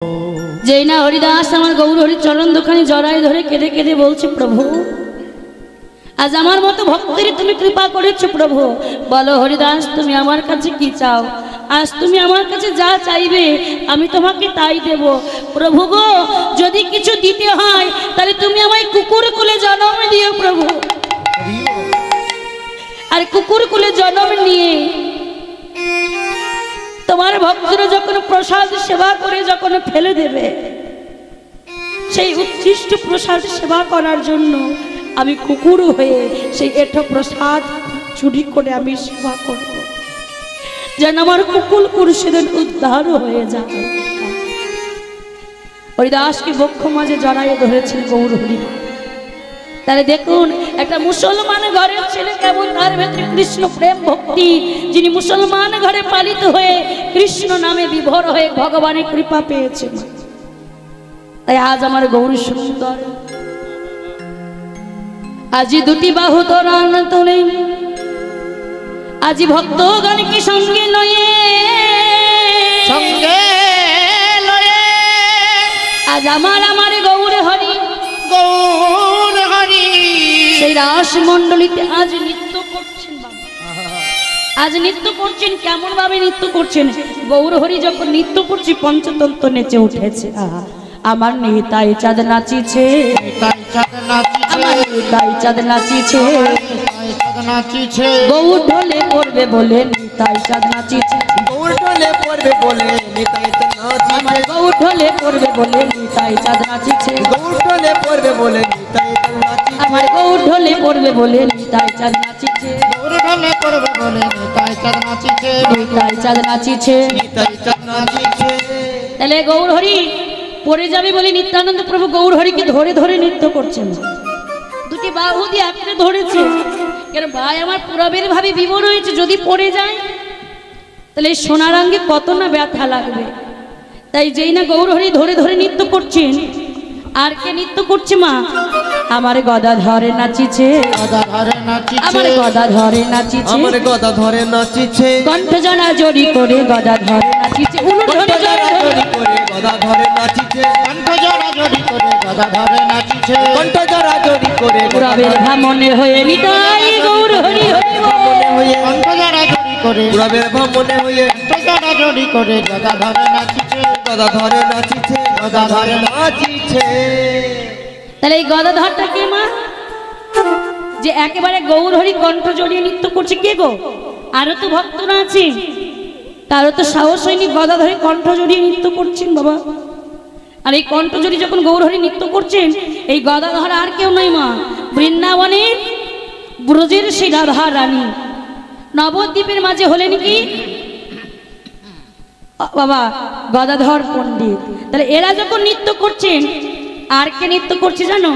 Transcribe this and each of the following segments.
যেই না হরিদাস আমার গৌর হরি চরণ দোকানে জড়ায় ধরে কেঁদে কেঁদে বলছে, প্রভু আজ আমার মতো ভক্তের তুমি কৃপা করেছো প্রভু, বলো হরিদাস তুমি আমার কাছে কি চাও? আজ তুমি আমার কাছে যা চাইবে আমি তোমাকে তাই দেব। প্রভু গো, যদি কিছু দিতে হয় তাহলে তুমি আমায় কুকুর কুলে জন্ম দিও প্রভু। আর কুকুর কুলে জন্ম নিয়ে তোমার ভক্তরা যখন প্রসাদ সেবা করে যখন ফেলে দেবে, সেই উৎকৃষ্ট প্রসাদ সেবা করার জন্য আমি কুকুর হয়ে সেই এঠো প্রসাদ চুরি করে আমি সেবা করব, যেন আমার কুকুর সেদিন উদ্ধার হয়ে যায়। হরিদাসকে বক্ষ মাঝে জড়াইয়ে ধরেছেন গৌর হরি। তাহলে দেখুন একটা মুসলমান ঘরের ছেলে কেমন, তার ভেতরে কৃষ্ণ প্রেম ভক্তি, যিনি মুসলমান ঘরে পালিত হয়ে কৃষ্ণ নামে বিভোর হয়ে ভগবানের কৃপা পেয়েছেন। তাই আজ আমার গৌর সুন্দর, আজি দুটি বাহু তোরান তোলে, আজি ভক্তগণ কি সঙ্গে লয়ে সঙ্গে লয়ে, আজ আমার গৌর হরি গৌর হরি সেই রাস মণ্ডলীতে আজ নৃত্য করছেন। বাবা আজ নৃত্য করছেন, কেমন ভাবে নৃত্য করছেন? গৌর হরি যখন নৃত্য করছে পঞ্চতন্ত্র নেচে উঠেছে। আমার নিতাই চাঁদ নাচিছে, আমার নিতাই চাঁদ নাচিছে, গৌর ঢোলে পড়বে বলে নিতাই চাঁদ নাচিছে, গৌর ঢোলে পড়বে বলে নিতাই চাঁদ নাচিছে, আমার গৌর ঢোলে পড়বে বলে নিতাই চাঁদ নাচিছে, গৌর ঢোলে পড়বে বলে নিতাই চাঁদ নাচিছে, আমার গৌর ঢোলে পড়বে বলে নিতাই চাঁদ নাচিছে, গৌর ঢোলে পড়বে বলে নিতাই চাঁদ নাচিছে, নিতাই চাঁদ নাচিছে, নিতাই চাঁদ নাচিছে। তাহলে গৌর হরি পড়ে যাবে বলে নিত্যানন্দ প্রভু গৌর হরিকে ধরে ধরে নৃত্য করছেন। দুটি বাহু দিয়ে আঁকড়ে ধরেছে, কেন ভাই আমার পুরবের ভাবে বিবর হয়েছে, যদি পড়ে যায় তাহলে সোনার অঙ্গে কত না ব্যথা লাগবে। তাই যেই না গৌর হরি ধরে ধরে নৃত্য করছেন, আর কে নৃত্য করছে? মা আমার গদা ধরে নাচিছে, গদা ধরে নাচিছে, আমার গদা ধরে নাচিছে, আমার গদা ধরে নাচিছে, কণ্ঠ জনা জড়ি করে গদা ধরে নাচিছে, উলুধ্বনি জড়ি করে গদা ধরে নাচিছে, কণ্ঠ জড়া জড়ি করে গদা ধরে নাচিছে, কণ্ঠ জড়া জড়ি করে পুরবের ভামনে হয়ে নিতাই গৌর হরি হরি মনে হয়ে, কণ্ঠ জড়া জড়ি করে পুরবের মনে হয়ে, কণ্ঠ জড়া জড়ি করে গদা ধরে নাচিছে, গদা ধরে নাচিছে, গদা ধরে নাচিছে। তাহলে এই গদাধরটা কে মা? যে একেবারে গৌর হরি কণ্ঠ জড়িয়ে নৃত্য করছে, কে গো? আরো তো ভক্তরা আছে, তারও তো সাহস হয়নি গদা ধরে কণ্ঠ জড়িয়ে নৃত্য করছেন বাবা। আর এই কণ্ঠ জড়িয়ে যখন গৌর হরি নৃত্য করছেন, এই গদাধর আর কেউ নয় মা, বৃন্দাবনের ব্রজের সেই রাধা রানী, নবদ্বীপের মাঝে হলেন কি বাবা গদাধর পণ্ডিত। তাহলে এরা যখন নৃত্য করছেন, আর কে নৃত্য করছে জানো?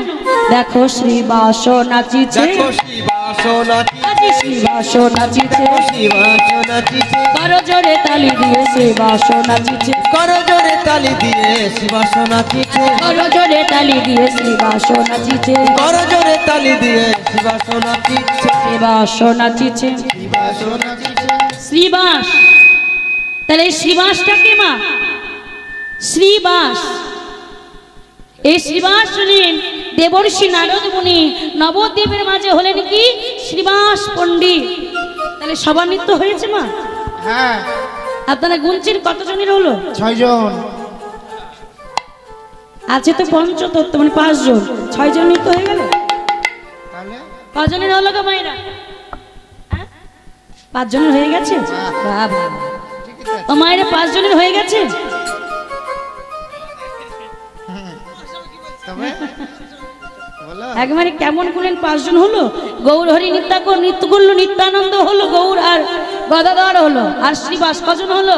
দেখো শ্রীবাস নাচিছে, দেখো শ্রীবাস নাচিছে, আজি শ্রীবাস নাচিছে, শ্রীবাস নাচিছে, করো জোরে তালি দিয়ে শ্রীবাস নাচিছে, করো জোরে তালি দিয়ে শ্রীবাস নাচিছে, করো জোরে তালি দিয়ে শ্রীবাস নাচিছে, করো জোরে তালি দিয়ে শ্রীবাস নাচিছে, শ্রীবাস নাচিছে, শ্রীবাস নাচিছে। শ্রীবাস। তাহলে এই শ্রীবাসটাকে মা শ্রীবাস, এই শ্রীবাস শুনেন দেবর্ষি নারদ মুনি নবদ্বীপের মাঝে হলেন কি শ্রীবাস পণ্ডিত। তাহলে সবার নৃত্য হয়েছে মা? হ্যাঁ, আপনারা গুনছেন কতজনের হলো? 6 জন আছে তো পঞ্চতত্ত্ব, মানে 5 জন, 6 জন নৃত্য হয়ে গেল। তাহলে 5 জনের হলো গো মায়েরা? 5 জনের হয়ে গেছে? বাবা ও মায়েরা 5 জনের হয়ে গেছে। তবে বলো একবারে কেমন করলেন? 5 জন হলো। গৌর হরি নৃত্য করলো, নিত্যানন্দ হলো, গৌর আর গদাধর হলো, আর শ্রীবাস কজন হলো?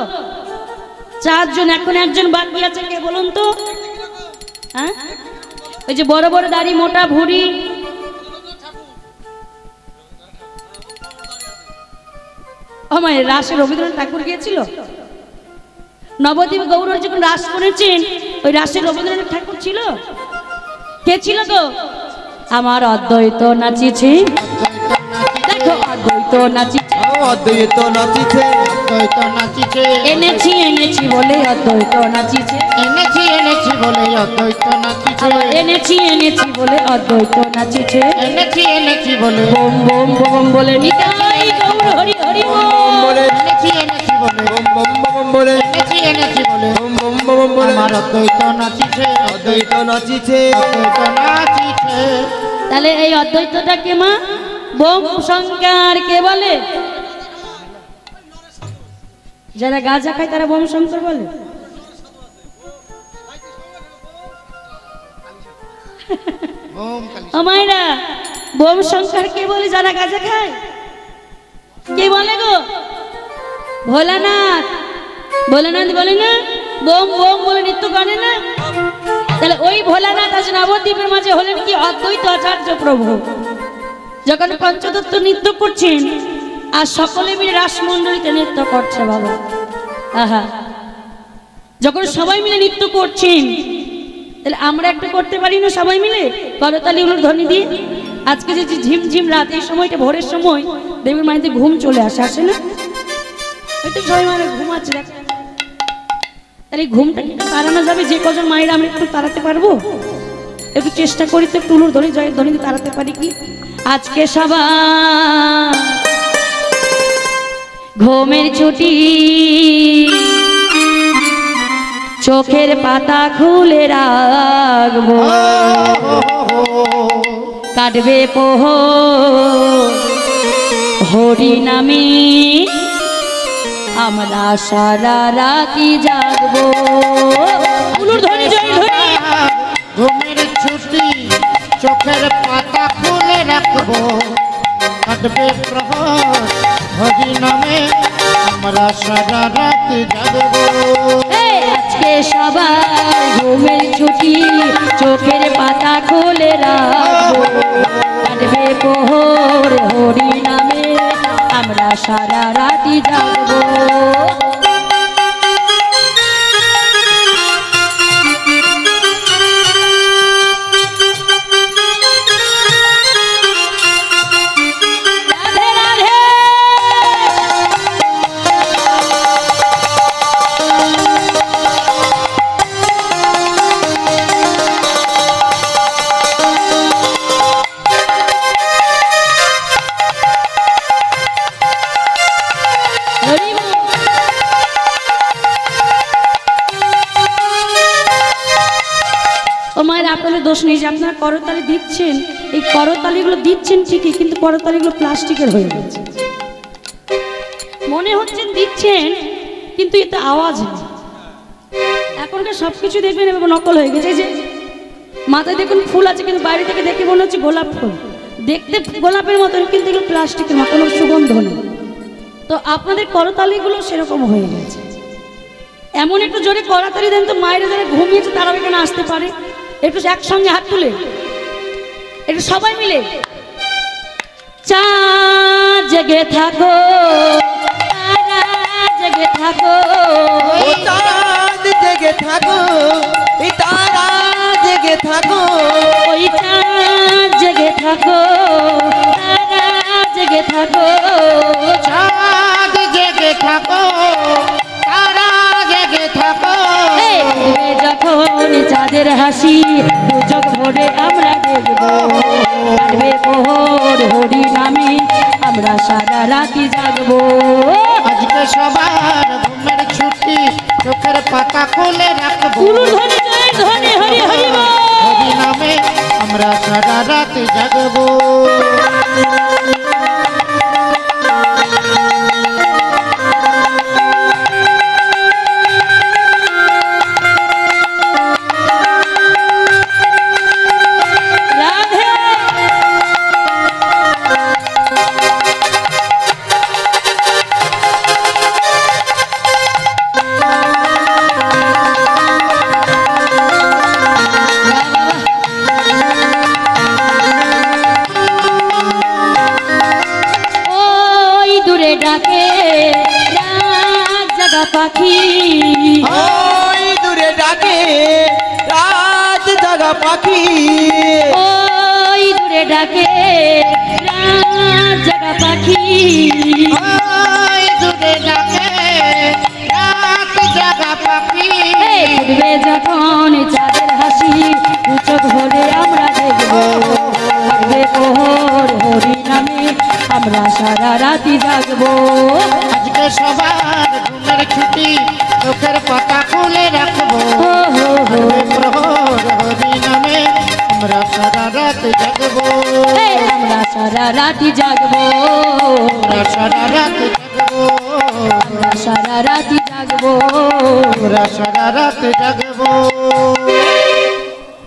4 জন। এখন একজন বাকি আছে, কে বলুন তো? হ্যাঁ, ওই যে বড় বড় দাড়ি, মোটা ভুঁড়ি, ও মায়ের রাসে রবীন্দ্রনাথ ঠাকুর গিয়েছিল নবদ্বীপ। গৌর হরি যখন রাস করেছেন, ওই রাসে রবীন্দ্রনাথ ঠাকুর ছিল। কে ছিল গো? আমার অদ্বৈত নাচিছে, দেখো অদ্বৈত নাচিছে, অদ্বৈত নাচিছে, অদ্বৈত নাচিছে এনেছি এনেছি বলে অদ্বৈত নাচিছে এনেছি এনেছি বলে অদ্বৈত নাচিছে এনেছি এনেছি বলে অদ্বৈত নাচিছে এনেছি এনেছি বলে বোম বোম বোম বলে নিতাই গৌর হরি হরি বম বলে এনেছি এনেছি বলে বম বম বলে এনেছি এনেছি বলে বম বম বলে আমার অদ্বৈত নাচিছে অদ্বৈত নাচিছে অদ্বৈত নাচিছে। তাহলে এই অদ্বৈতটা কে মা বোম শঙ্কর কে বলে যারা গাঁজা খায় তারা বোম শঙ্কর বলে ওম কালী ও মায়েরা বোম শঙ্কর কে বলে যারা গাঁজা খায় কে বলে গো ভোলানাথ ভোলানাথ বলে না বোম বোম বলে নৃত্য করে না তাহলে ওই ভোলানাথ আজ নবদ্বীপের মাঝে হলেন কি অদ্বৈত আচার্য প্রভু যখন পঞ্চতত্ত্ব নৃত্য করছেন আর সকলে মিলে রাসমণ্ডলীতে নৃত্য করছে বাবা আহা যখন সবাই মিলে নৃত্য করছেন তাহলে আমরা একটু করতে পারি না সবাই মিলে করতালি ধ্বনি দিয়ে আজকে যে ঝিমঝিম রাত এই সময়টা ভোরের সময় দেবীর মাইতে ঘুম চলে আসে না হয়তো সবাই মানে ঘুমাচ্ছে দেখ তাহলে ঘুমটা কি তাড়ানো যাবে যে কজন মায়েরা আমরা একটু তাড়াতে পারবো একটু চেষ্টা করি তো একটু উলুর ধ্বনি জয়ের ধ্বনি তাড়াতে পারি কি আজকে সবাই ঘুমের ছুটি চোখের পাতা খুলে রাখবো কাটবে পোহ হরি নামে আমরা সারা রাতি জাগবো উলুর ধ্বনি জয় ধ্বনি ঘুমের ছুটি চোখের পাতা খুলে রাখবো কাটবে প্রহর হরি নামে আমরা সারা রাত জাগবো আজকে সবাই ঘুমের ছুটি চোখের পাতা খুলে রাখবো কাটবে পোহর হরি নামে আমরা সারা রাতি জাগবো রাধে রাধে হরি বল। ও মায়ের আপনাদের দোষ নেই যে আপনারা করতালি দিচ্ছেন এই করতালিগুলো দিচ্ছেন ঠিকই কিন্তু করতালিগুলো প্লাস্টিকের হয়ে গেছে মনে হচ্ছেন দিচ্ছেন কিন্তু এতে আওয়াজ নেই এখনকার সবকিছু দেখবেন এভাবে নকল হয়ে গেছে এই যে মাথায় দেখুন ফুল আছে কিন্তু বাইরে থেকে দেখে মনে হচ্ছে গোলাপ ফুল দেখতে গোলাপের মতন কিন্তু এগুলো প্লাস্টিকের মতো কোনো সুগন্ধ নেই তো আপনাদের করতালিগুলো সেরকম হয়ে গেছে এমন একটু জোরে করতালি দেন তো মায়েরা যারা ঘুমিয়েছে তারাও এখানে আসতে পারে একটু একসঙ্গে হাত তুলে একটু সবাই মিলে চাঁদ জেগে থাকো তারা জেগে থাকো ও চাঁদ জেগে থাকো এই তারা জেগে থাকো ওই চাঁদ জেগে থাকো তারা জেগে থাকো চাঁদ জেগে থাকো তারা জেগে থাকো এই উঠবে যখন চাঁদের হাসি দু চোখ ভরে আমরা দেখবো কাটবে পোহর হরি নামে আমরা সারা রাতি জাগবো আজকে সবার ঘুমের ছুটি চোখের পাতা খুলে রাখবো উলুর ধ্বনি জয় ধ্বনি হরি হরি বল। হরি নামে আমরা সারা রাত জাগবো রাধে ওই দূরে ডাকে রাত জাগা পাখি ওই দূরে ডাকে রাত জাগা পাখি ওই দূরে ডাকে রাত জাগা পাখি ওই দূরে ডাকে পাখি ফুটবে যখন চাঁদের হাসি চোখ ভরে আমরা দেখবো থাকবে প্রহর হরি নামে আমরা সারা রাতি জাগবো আজকে সবার ঘুমের ছুটি চোখের পাতা খুলে রাখবো থাকবে প্রহর হরি নামে আমরা সারা রাত জাগবো আমরা সারা রাতি জাগবো আমরা সারা রাত জাগবো আমরা সারা রাতি জাগবো আমরা সারা রাত জাগবো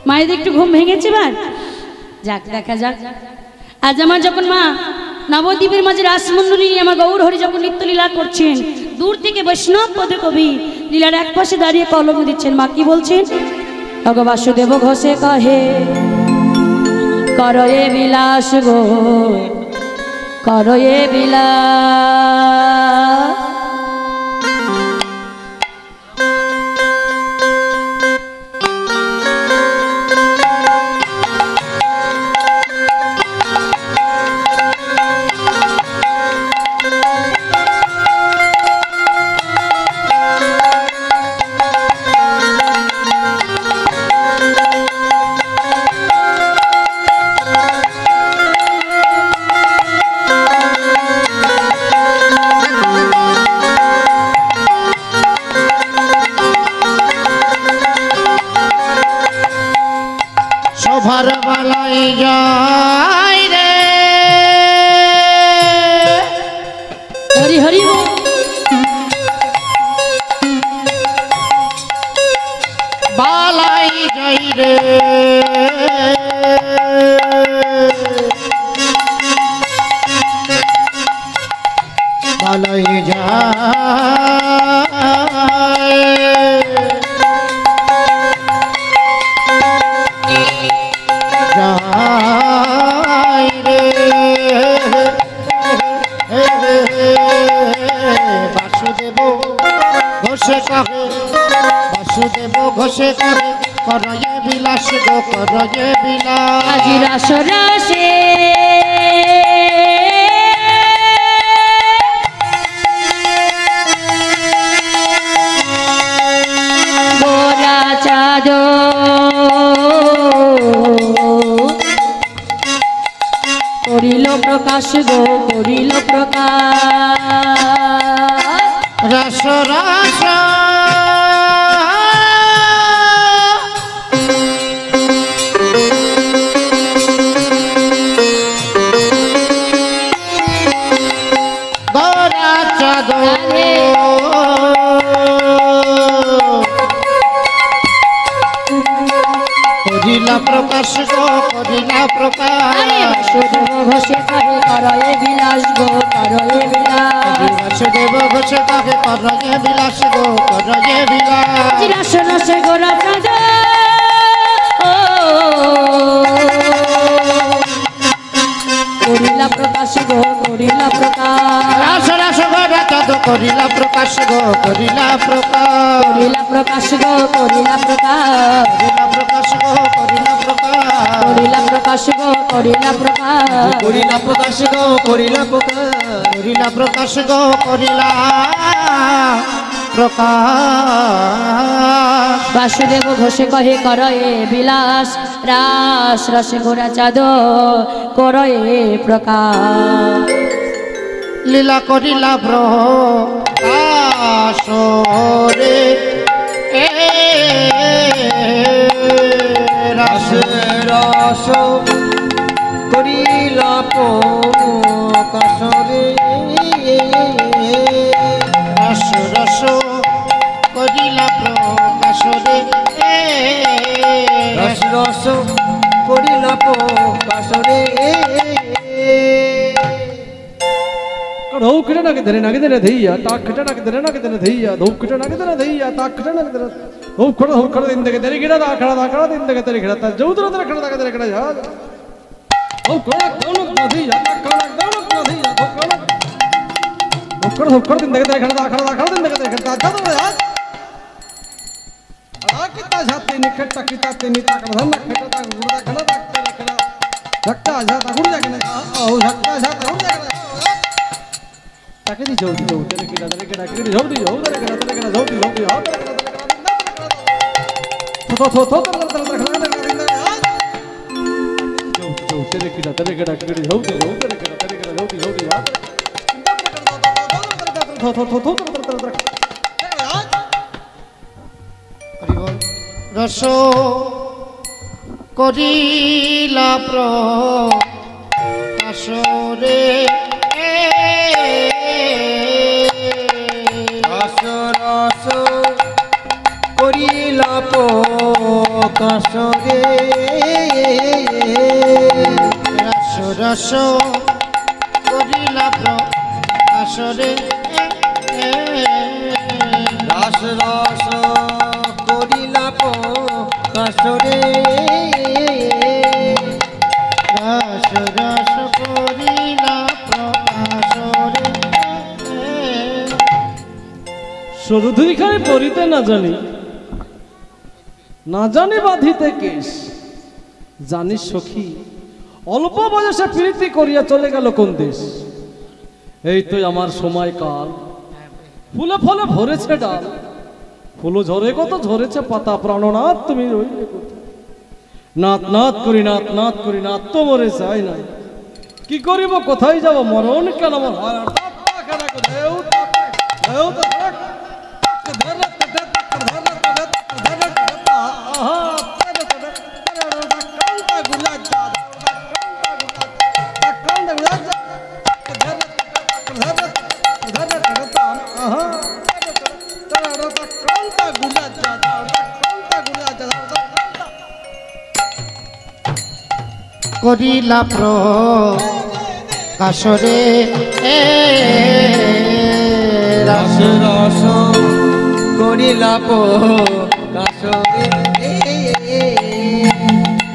মায়ের একটু ঘুম ভেঙেছে বার যাক দেখা যাক আজ আমার যখন মা নবদ্বীপের মাঝে রাসমণ্ডলী নিয়ে আমার গৌর হরি যখন নিত্যলীলা করছেন দূর থেকে বৈষ্ণব পদে কবি লীলার এক পাশে দাঁড়িয়ে কলম দিচ্ছেন মা কি বলছেন ভগ বাসুদেব ঘোষে কহে করয়ে বিলাস গো করয়ে বিলাস শোভার বালাই যায় রে হরি হরি বল। বালাই যাই রে বালাই যাই রে বাসুদেব ঘোষে কহে বাসুদেব ঘোষে কহে করয়ে বিলাস গো করয়ে বিলাস আজি রাস রাসে গোরা চাঁদ করিল প্রকাশ গো করিল প্রকাশ রস রস গোরা চাঁদ করিলা প্রকাশ গো করিলা প্রকাশ বাসুদেব ঘোষে কহে করয়ে বিলাস গো করয়ে বিলাস বাসুদেব ঘোষে কহে করয়ে বিলাস গো করয়ে বিলাস আজি রাস রাসে গোরা চাঁদ করিলা প্রকাশ গো করিলা প্রকাশ রাস রাস গোরা চাঁদ করিলা প্রকাশ গো করিলা প্রকাশ করিলা প্রকাশ গো করিলা প্রকাশ করিলা প্রকাশ গো করিলা প্রকাশ করিলা প্রকাশ গো করিলা প্রকাশ করিলা প্রকাশ গো করিলা প্রকাশ করিলা প্রকাশ গো করিলা প্রকাশ বাসুদেব ঘোষে কহে করয়ে বিলাস রাস রসে গোরা চাঁদ করয়ে প্রকাশ লীলা করিলা প্রকাশ রে রস রস করিলা প্রকাশ রে রস রস করিলা প্রকাশ রে রস রস করিলা প্রকাশ রে धौकट नगदरे नगदरे धैया ताकट नगदरे नगदरे धैया धौकट नगदरे धैया ताकट नगदरे धौकट धौकट दिंदगे तेरे गिरा दाखड़ा दिंदगे तेरे गिरा ता जौदर तेरे खड़ा दागे खड़ा जा धौकट दोनों धैया ताकट दोनों धैया धौकट धौकट दिंदगे तेरे खड़ा दाखड़ा दिंदगे तेरे खड़ा जौदर जा कितना जाते निकटता किताते निता कर धन खटता गुड़दा खड़ा तेरे खड़ा झक्का जाता गुड़ जाके ओ झक्का जाता गुड़ जाके তাকে দি যাও তেরে কিনা যাও দি যাও তেরে কিনা যাও দি যাও तेरे किना तेरे किना जाऊ दे जाऊ तेरे किना जाऊ दी यार रस करिला प्रकाश रे रस रस करिला प्रकाश रे रस रस करिला प्रकाश रे रस रस करिला प्रकाश रे रस रस करिला प्रकाश रे সরুধুই খায় পরিতে না জানি বাঁধিতে কেশ জানিস সখী অল্প বয়সে প্রীতি করিয়া চলে গেল কোন দেশ এই তো আমার সময়কাল ফুলে ফলে ভরেছে ডাল ফুলো ঝরে কত ঝরেছে পাতা প্রাণনাথ তুমি রইলে কোথায় নাথ নাথ করি নাথ তো মরে চাই না কি করিব কোথায় যাব মরণ কেন আমার হয় করিলা প্রকাশ রে रस रस करिला प्रकाश रे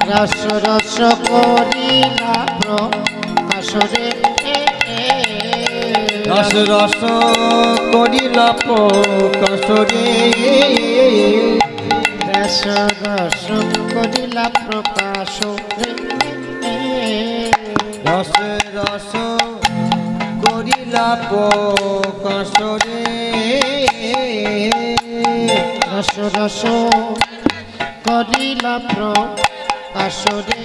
रस रस करिला प्रकाश रे रस रस करिला प्रकाश रे रस रस करिला प्रकाश रे रस रस करिला प्रकाश रे रस रस करिला प्रकाश रे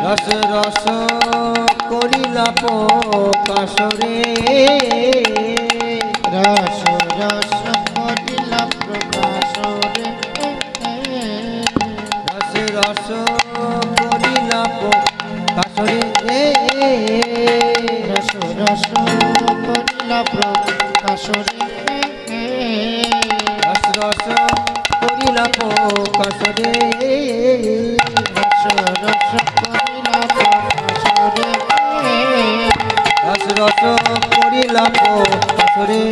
रस रस करिला प्रकाश रे रस रस करिला प्रकाश रे रस रस करिला प्रकाश रे रस रस करिला प्रकाश रे रस रस करिला प्रकाश रे रस रस करिला प्रकाश रे रस रस करिला प्रकाश रे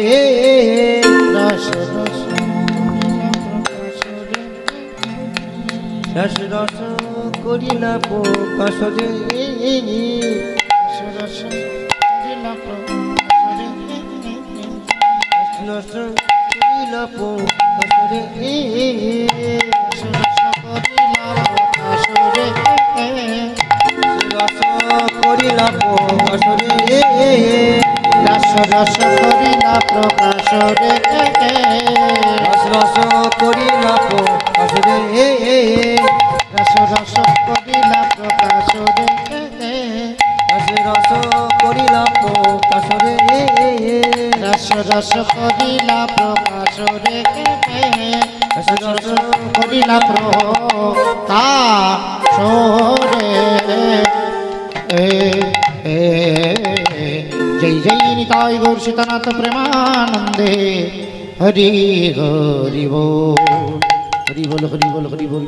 रस रस करिला प्रकाश रे रस रस करिला प्रकाश रे रस रस करिला प्रकाश रे रस करिला प्रकाश रे रस करिला प्रकाश रे रस करिला प्रकाश रे रस रस करिला प्रकाश रे रस रस करिला प्रकाश रे रस रस करिला प्रकाश रे रस रस करिला प्रकाश रे रस रस करिला प्रकाश रे रस रस करिला प्रकाश रे जय जय निताय गौर सीतानाथ प्रेमानंदे हरि हरि बोल हरि बोल हरि बोल हरि बोल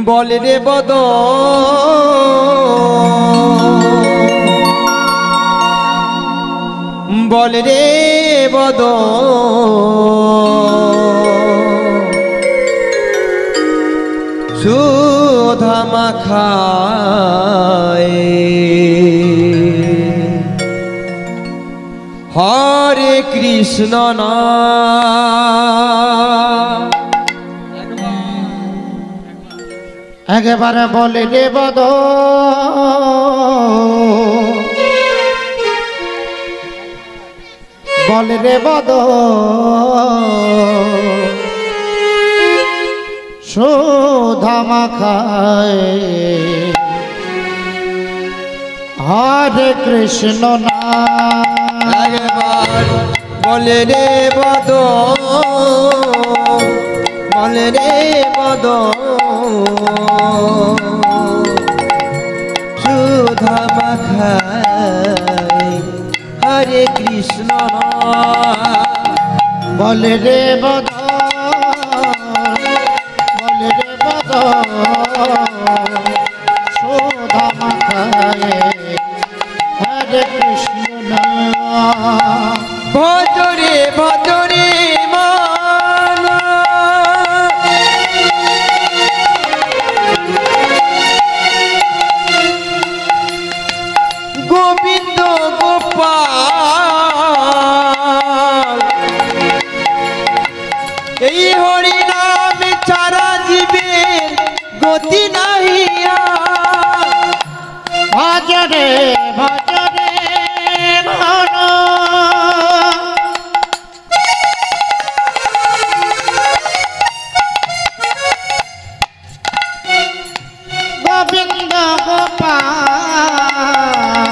বল রে বদ বল রে বদ সুধা মাখায় কৃষ্ণ নাম একবারে বলে রে বদ বলে রে বদ সুধা মাখায় হরে কৃষ্ণ নাম একবার বলে রে বদ বলে রে বদ সুধা মাখায় হরে কৃষ্ণ বলে রে বদ বলে রে বদ সুধা মাখায় হরে কৃষ্ণ নাম ভজরে ভজরে মান গোবিন্দ গোপাল এই হরি নাম ছাড়া জীবের গতি নাহিয়া ভজরে ভজরে মন গোবিন্দ গোপাল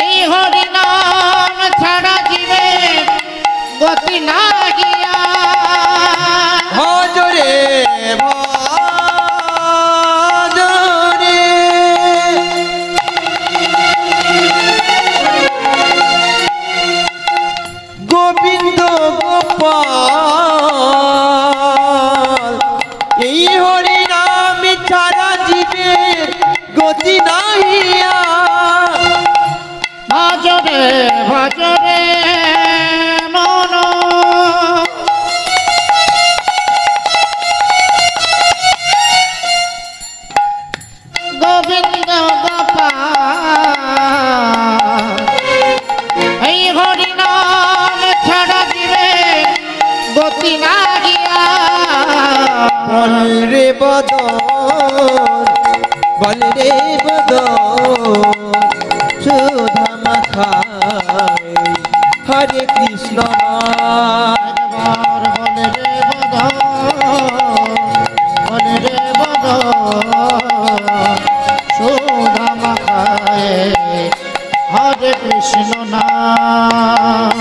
এই হরি নাম ছাড়া জীবে গতি না গিয়া ভজরে ভজরে গোবিন্দ গোপাল এই হরি নাম ছাড়া জীবের গতি নাহিয়া ভজরে ভজরে মন গোবিন্দ গোপাল এই হরি নাম ছাড়া দিবে গতি না গিয়া বল রে বদন বল রে বদন সুধা মাখায় হরে কৃষ্ণ নাম একবার বলে রে বদ বলে রে বদ সুধা মাখায় হরে কৃষ্ণ নাম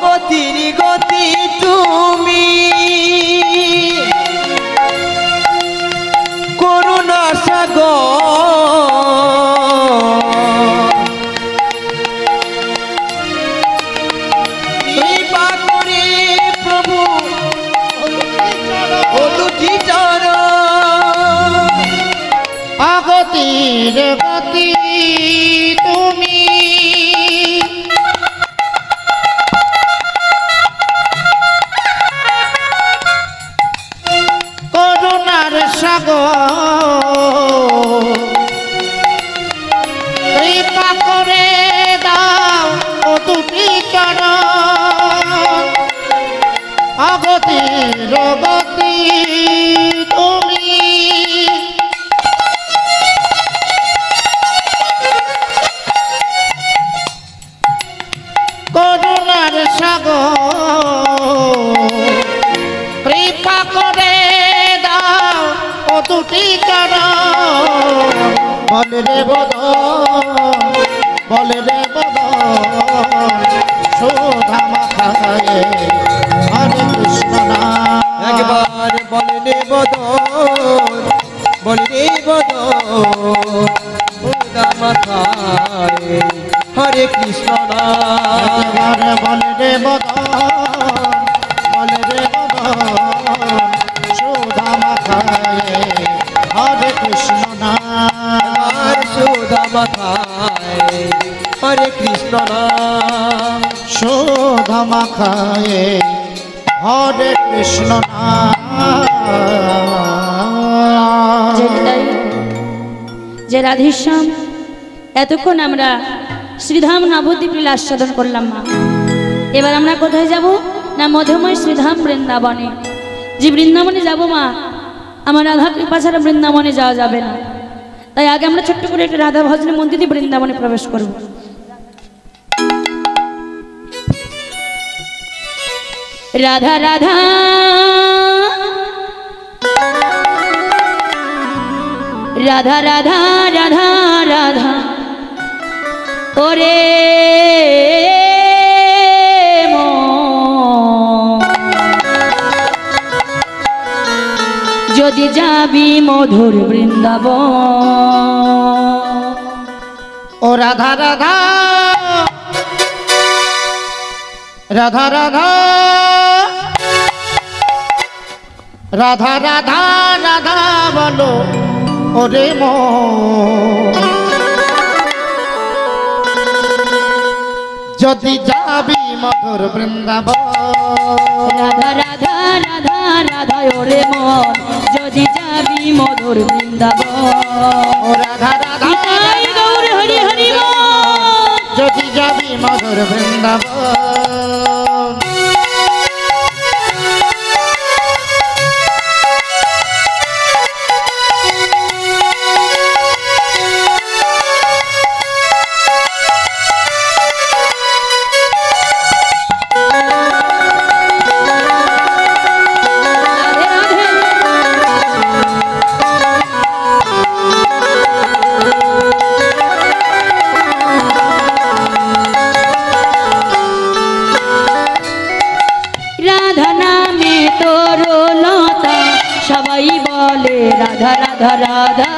গতির গতি তুমি করুণা সাগর কৃপা করে প্রভু ও দুটি চরণ অগতির গতি তুমি করুণার সাগর কৃপা করে দাও ও দুটি চরণ অগতির গতি তুমি করুণার সাগর কৃপা করে দাও ও দুটি চরণ বলে রে বদন বলে রে বদন সুধা মাখা মাখায়ে হরে কৃষ্ণ নাম একবার বলে রে বদন বলে রে বদন সুদা মাথায় হরে কৃষ্ণ নাম একবার বলে রে বদন সুধা মাখায়ে হরে কৃষ্ণ নাম সুদা মাথায় হরে কৃষ্ণ নাম সুধা মাখায়ে হরে কৃষ্ণ যে রাধেশ্যাম এতক্ষণ আমরা শ্রীধাম নবদ্বীপ লীলা আস্বাদন করলাম মা। এবার আমরা কোথায় যাব না মধুময় শ্রীধাম বৃন্দাবনে। যে বৃন্দাবনে যাব মা, আমার রাধা কৃপা ছাড়া বৃন্দাবনে যাওয়া যাবে না। তাই আগে আমরা ছোট্ট করে একটা রাধা ভজনের মন্দির দিয়ে বৃন্দাবনে প্রবেশ করব। রাধা রাধা রাধা রাধা রাধা রাধা ওরে যদি যাবি মধুর বৃন্দাবন। ও রাধা রাধা রাধা রাধা রাধা রাধা রাধা বলো ওরে যদি যাবি মধুর বৃন্দাবন। রাধা রাধা রাধা রাধা ওরে মন যদি যাবি মধুর বৃন্দাবন। ও রাধা রাধা নিতাই গৌর হরি হরি বল। যদি যাবি মধুর বৃন্দাবন। রাধা রাধা রাধা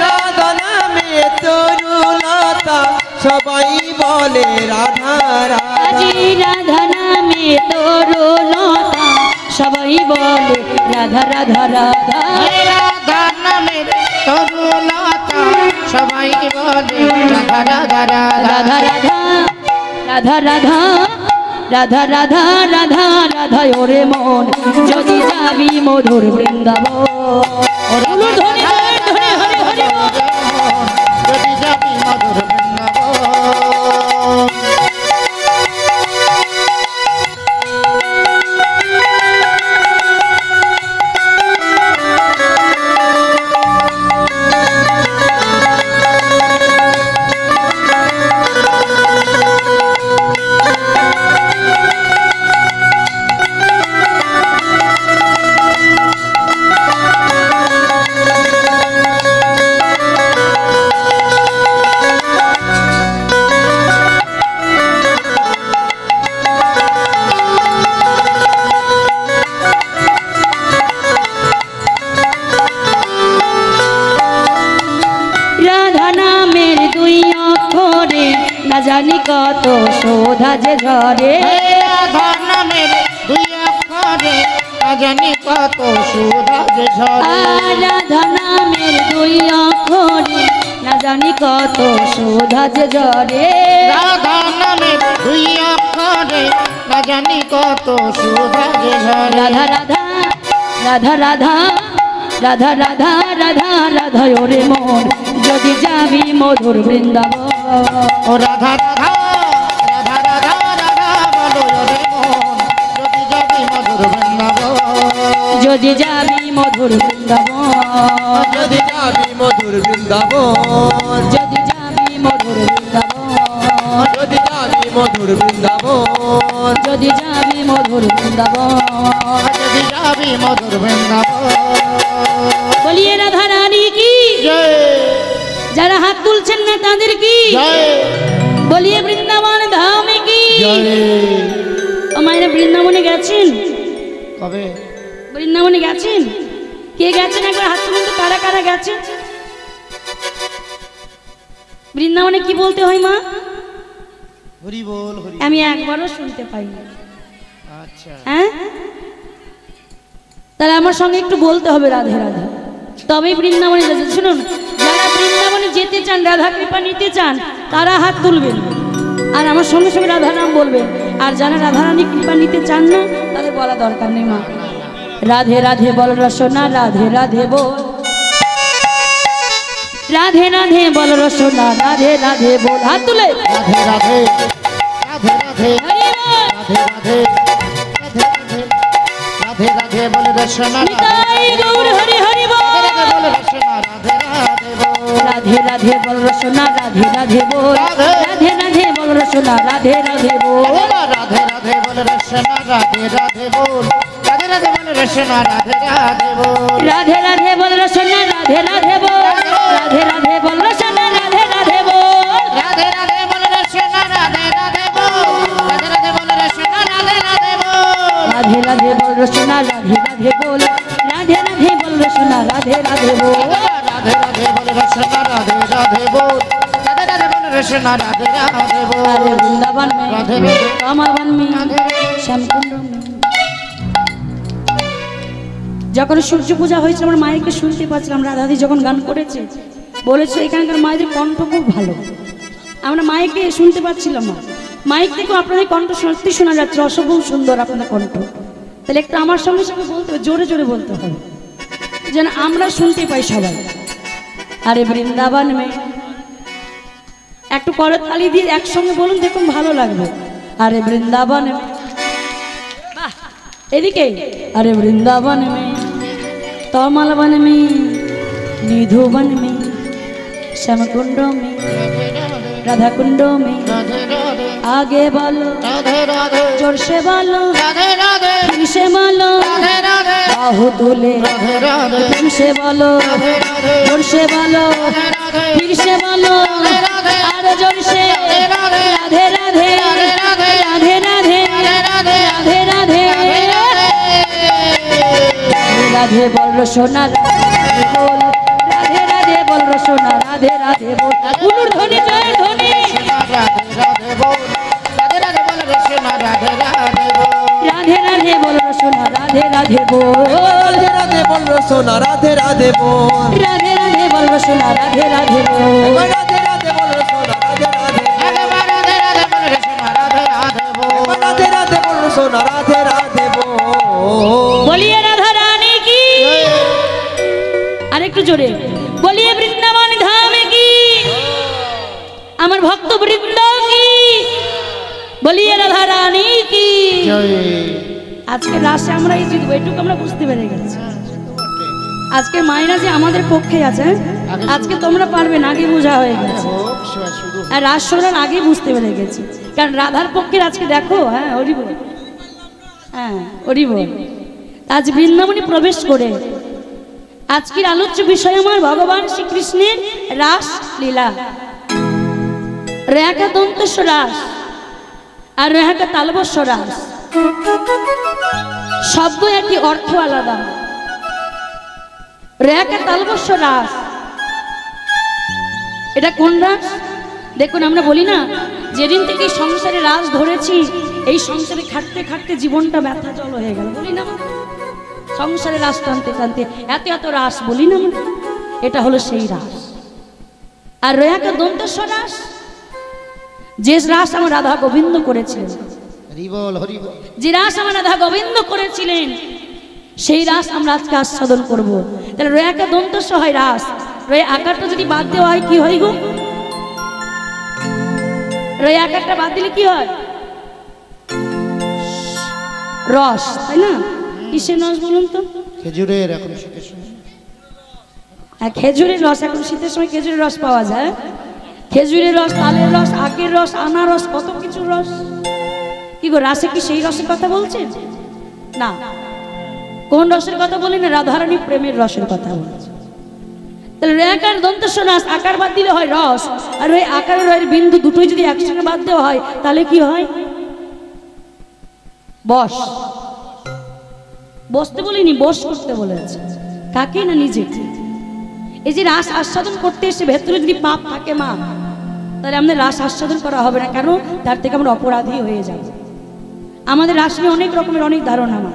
রাধা নামে তরুলতা সবাই বলে রাধা আজি রাধা নামে তরুলতা সবাই বলে রাধা রাধা রাধা রাধা নামে তরুলতা সবাই বলে রাধা রাধা রাধা রাধা রাধা রাধা রাধা রাধা রাধা রাধা ওরে মন যদি যাবি মধুর বৃন্দাবন। যদি যাবি মধুর বৃন্দাবন। না জানি কত শোধা যে ঝরে রাধা নামের দুই অক্ষরে না জানি কত সুধা যে ঝরে। রাধা নামের দুই অক্ষরে না জানি কত শোধা যে ঝরে রাধা নামের দুই অক্ষরে না জানি কত সুধা যে ঝরে। রাধা রাধা রাধা রাধা রাধা রাধা রাধা রাধা ওরে মন যদি যাবি মধুর বৃন্দাবন। ও রাধা রাধা রাধা রাধা রাধা বলো রে মন যদি যাবি মধুর বৃন্দাবন। যদি যাবি মধুর বৃন্দাবন। যদি যাবি মধুর বৃন্দাবন। যদি যাবি মধুর বৃন্দাবন। যদি যাবি মধুর বৃন্দাবন। যদি যাবি মধুর বৃন্দাবন। যদি যাবি মধুর বৃন্দাবন। বলিয়ে রাধা রানী কি জয় যারা হাত তুলছেন না তাদের কি জয় বলিয়ে বৃন্দাবন ধামে কি জয়। ও বৃন্দাবনে গেছেন? কবে? বৃন্দাবনে গেছেন? কে গেছেন একবার হাত তুলুন তো, কারা কারা গেছেন? বৃন্দাবনে কি বলতে হয় মা? হরি বল, হরি। আমি একবারও শুনতে পাইনি। আচ্ছা, হ্যাঁ, তাহলে আমার সঙ্গে একটু বলতে হবে রাধে রাধে, তবেই বৃন্দাবনে যেতে। শুনুন, যারা বৃন্দাবনে যেতে চান, রাধা কৃপা নিতে চান, তারা হাত তুলবেন আর আমার সঙ্গে সঙ্গে রাধা নাম বলবেন। আর যারা রাধারানী কৃপা নিতে চান না, তাদের বলা দরকার নেই। মা রাধে রাধে বল রসনা, রাধে রাধে বল, রাধে রাধে বল রসনা, রাধে রাধে বল। হাত তুলে রাধে রাধে, রাধে রাধে, হরি বল। রাধে রাধে, রাধে রাধে, রাধে রাধে বল রসনা, নিতাই গৌর হরি হরি বল। রাধে বল রসনা, রাধে রাধে বল। রাধে রাধে বল রসনা, রাধে রাধে বল, রাধে রাধে বল রসনা, রাধে রাধে বল। রাধে রাধে বল রসনা, রাধে রাধে বল, রাধে রাধে বল রসনা, রাধে রাধে বল। রাধে রাধে বল রসনা, রাধে রাধে বল, রাধে রাধে বল রসনা, রাধে রাধে বল। রাধে রাধে বল রসনা, রাধে রাধে বল, রাধে রাধে বল রসনা, রাধে রাধে বল। রাধে রাধে বল রসনা, রাধে রাধে বল, রাধে রাধে বল রসনা, রাধে রাধে বল। রাধে রাধে বল রসনা, রাধে রাধে বল, রাধে রাধে বল রসনা, রাধে রাধে বল। अरे वृंदावन में, राधे राधे, कमलवन में, শ্যামকুণ্ড में। যখন সূর্য পূজা হয়েছিল, আমার মায়েরকে শুনতে পাচ্ছিলাম, রাধাদি যখন গান করেছে, বলেছে এখানকার মায়েদের কণ্ঠ খুব ভালো। আমরা মাইকে শুনতে পাচ্ছিলাম না, মাইক থেকেও আপনাদের কণ্ঠ সত্যি শোনা যাচ্ছে, অসম্ভব সুন্দর আপনাদের কণ্ঠ। তাহলে একটু আমার সঙ্গে সঙ্গে বলতে হবে, জোরে জোরে বলতে হবে, যেন আমরা শুনতে পাই সবাই। আরে বৃন্দাবন মে, একটু করতালি দিয়ে একসঙ্গে বলুন, দেখুন ভালো লাগবে। আরে বৃন্দাবন মে, বাহ, এদিকে। আরে বৃন্দাবন মে, তমালবন মে, নিধুবন মে, শ্যামকুণ্ড মে, राधा कुंडो में, राधे राधे, आगे बोलो, राधे राधे, जोर से बोलो, राधे राधे, फिर से बोलो, राधे राधे, बाहु तुले, राधे राधे, फिर से बोलो, राधे राधे, जोर से बोलो, राधे राधे, फिर से बोलो, राधे और जोर से, राधे राधे, राधे राधे, राधे राधे, राधे राधे, राधे राधे, राधे राधे, राधे बोलो सोना, राधे बोल, राधे राधे बोलो सोना, राधे राधे बोल, उनुर ध्वनि जय ध्वनि, राधे राधे बोल, राधे राधे बोल रसना, राधे राधे बोल, राधे राधे बोलो सोना, राधे राधे बोल, রাধে রাধে বল সোনা রাধে রাধে বল राधे राधे बोलो सोना, राधे राधे बोल। রাধে রাধে বল সোনা রাধে রাধে राधे राधे बोल रसना, राधे राधे बोल, রাধে রাধে বল সোনা রাধে রাধে বল बोलिए राधा रानी की, আরেকটু জোরে बोलिए বৃন্দাবন ধাম की, আমার ভক্ত বৃন্দ की, बोलिए राधा रानी की। আজকে রাসে আমরা এই জিতবো, এটুকু আমরা বুঝতে পেরে গেছি। আজকে মায়েরা যে আমাদের পক্ষে আছে, আজকে তোমরা পারবে না, আগে বোঝা হয়ে গেছে। আর রাস শোনার আগে বুঝতে পেরে গেছি, কারণ রাধার পক্ষের আজকে দেখো। হ্যাঁ হরি বল, হ্যাঁ হরি বল। আজ বৃন্দাবনে প্রবেশ করে আজকের আলোচ্য বিষয় আমার ভগবান শ্রীকৃষ্ণের রাস লীলা। রেখা দন্তস্ব রাস আর রেখা তালবস্য রাস, শব্দ একই, অর্থ আলাদা। রেখা তালবস্য রাস, এটা কোন রাস? দেখুন, আমরা বলি না, যেদিন থেকে সংসারে রাস ধরেছি, এই সংসারে খাটতে খাটতে জীবনটা ব্যথা জল হয়ে গেল, বলি না? সংসারে রাস টানতে টানতে এত এত রাস, বলি না? এটা হলো সেই রাস। আর রেখা দন্তস্ব রাস, যে রাস আমার রাধা গোবিন্দ করেছিলেন, হরি বল, হরি বল, যে রাস আমার রাধা গোবিন্দ করেছিলেন, সেই রাস আমরা আজকে আস্বাদন করব। তাহলে রেখা দন্তস্ব হয় রাস, রে আকারটা যদি বাদ দেওয়া হয় কি হয় গো? রে আকারটা বাদ দিলে কি হয়? রস, তাই না? কিসের রস বলুন তো? খেজুরের, এখন শীতের সময় খেজুরের রস, এখন শীতের সময় খেজুরের রস পাওয়া যায়। খেজুরের রস, তালের রস, আখের রস, আনারস, কত কিছু রস। কি গো, রাসে কি সেই রসের কথা বলছেন? না, কোন রসের কথা বলি না? রাধারানী প্রেমের রসের কথা বলছে। তাহলে রেখার দন্তস্ব রাস, আকার বাদ দিলে হয় রস, আর ওই আকারের বিন্দু দুটোই যদি একসঙ্গে বাদ দেওয়া হয়, তাহলে কি হয়? বস, বসতে বলিনি, বস করতে বলেছে। কাকে না নিজেকে। এই যে রাস আস্বাদন করতে এসে ভেতরে যদি পাপ থাকে মা, তাহলে আমাদের রাস আস্বাদন করা হবে না। কেন? তার থেকে আমরা অপরাধী হয়ে যাব। আমাদের রাস নিয়ে অনেক রকমের অনেক ধারণা মা।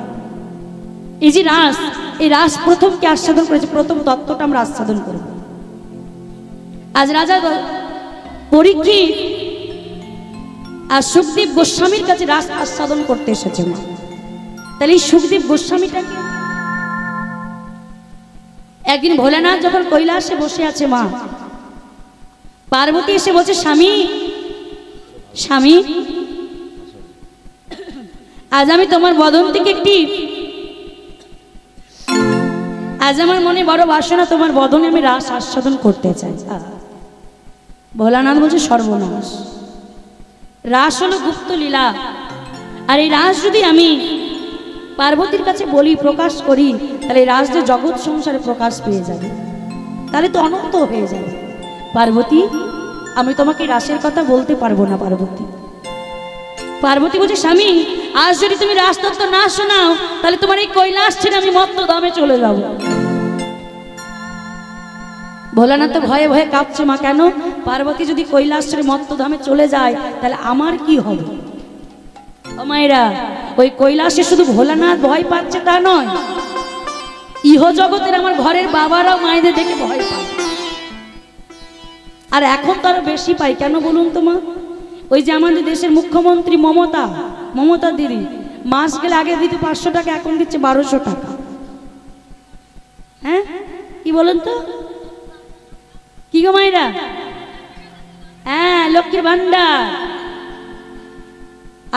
এই যে রাস, এই রাস প্রথম কে আস্বাদন করেছে, প্রথম তত্ত্বটা আমরা আস্বাদন করব। আজ রাজা পরীক্ষিত আর সুখদেব গোস্বামীর কাছে রাস আস্বাদন করতে এসেছে মা। তাহলে এই সুখদেব গোস্বামীটাকে একদিন ভোলেনাথ যখন কৈলাসে বসে আছে মা, পার্বতী এসে বলছে, স্বামী স্বামী, আজ আমি তোমার বদন থেকে আজ আমার মনে বড় বাসনা, তোমার বদনে আমি রাস আস্বাদন করতে চাই। ভোলানাথ বলছে, সর্বনাশ, রাস হলো গুপ্ত লীলা, আর এই রাস যদি আমি পার্বতীর কাছে বলি, প্রকাশ করি, তাহলে এই রাস যে জগৎ সংসারে প্রকাশ পেয়ে যাবে, তাহলে তো অনন্ত হয়ে যাবে। পার্বতী, আমি তোমাকে রাসের কথা বলতে পারবো না। পার্বতী পার্বতী বলছে, স্বামী, আজ যদি তুমি রাসতত্ত্ব না শোনাও, তাহলে তোমার এই কৈলাস ছেড়ে আমি মত্ত ধামে চলে যাব। ভোলানাথ তো ভয়ে ভয়ে কাঁপছে মা। কেন? পার্বতী যদি কৈলাস ছেড়ে মত্ত ধামে চলে যায়, তাহলে আমার কি হবে? ও মায়েরা, ওই কৈলাসে শুধু ভোলানাথ ভয় পাচ্ছে তা নয়, ইহ জগতের আমার ঘরের বাবারাও মায়েদের দেখে ভয় পায়। আর এখন তো আরো বেশি পাই। কেন বলুন তো মা? ওই যে আমাদের দেশের মুখ্যমন্ত্রী মমতা দিদি, মাস গেলে আগে দিত 500 টাকা, এখন দিচ্ছে 1200 টাকা। হ্যাঁ, কি বলুন তো? কি গো মায়েরা? হ্যাঁ, লক্ষ্মীর ভান্ডার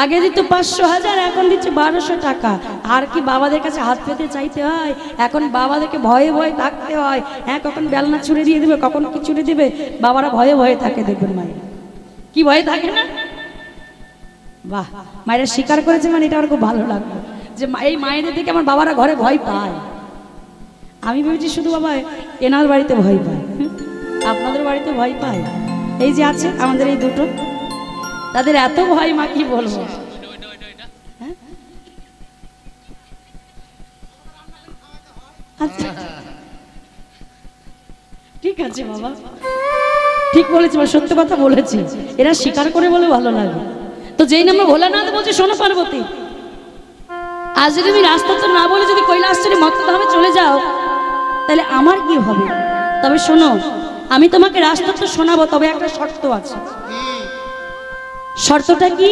আগে দিত 500,000, এখন দিচ্ছে 1200 টাকা। আর কি বাবাদের কাছে হাত পেতে চাইতে হয়? এখন বাবাদেরকে ভয়ে ভয়ে থাকতে হয়। হ্যাঁ, কখন বেলনা ছুড়ে দিয়ে দেবে, কখন কি ছুড়ে দেবে, বাবারা ভয়ে ভয়ে থাকে। দেখবেন মায়ের কি ভয়ে থাকে না? বাহ, মায়েরা স্বীকার করেছে, মানে এটা আমার খুব ভালো লাগলো যে এই মায়েদের থেকে আমার বাবারা ঘরে ভয় পায়। আমি ভেবেছি শুধু বাবা এনার বাড়িতে ভয় পায়, আপনাদের বাড়িতে ভয় পায়। এই যে আছে আমাদের এই দুটো, তাদের এত ভয় মা, কি বলবো। আচ্ছা, ঠিক আছে বাবা, ঠিক বলেছি, সত্য কথা বলেছি। এরা স্বীকার করে বলে ভালো লাগে। তো যেই নামে ভোলানাথ বলছে, শোনো পার্বতী, আজ যদি তুমি রাস্তা তো না বলে যদি কৈলাস ছেড়ে মত্তধামে চলে যাও, তাহলে আমার কি হবে? তবে শোনো, আমি তোমাকে রাস্তা তো শোনাবো, তবে একটা শর্ত আছে। শর্তটা কি?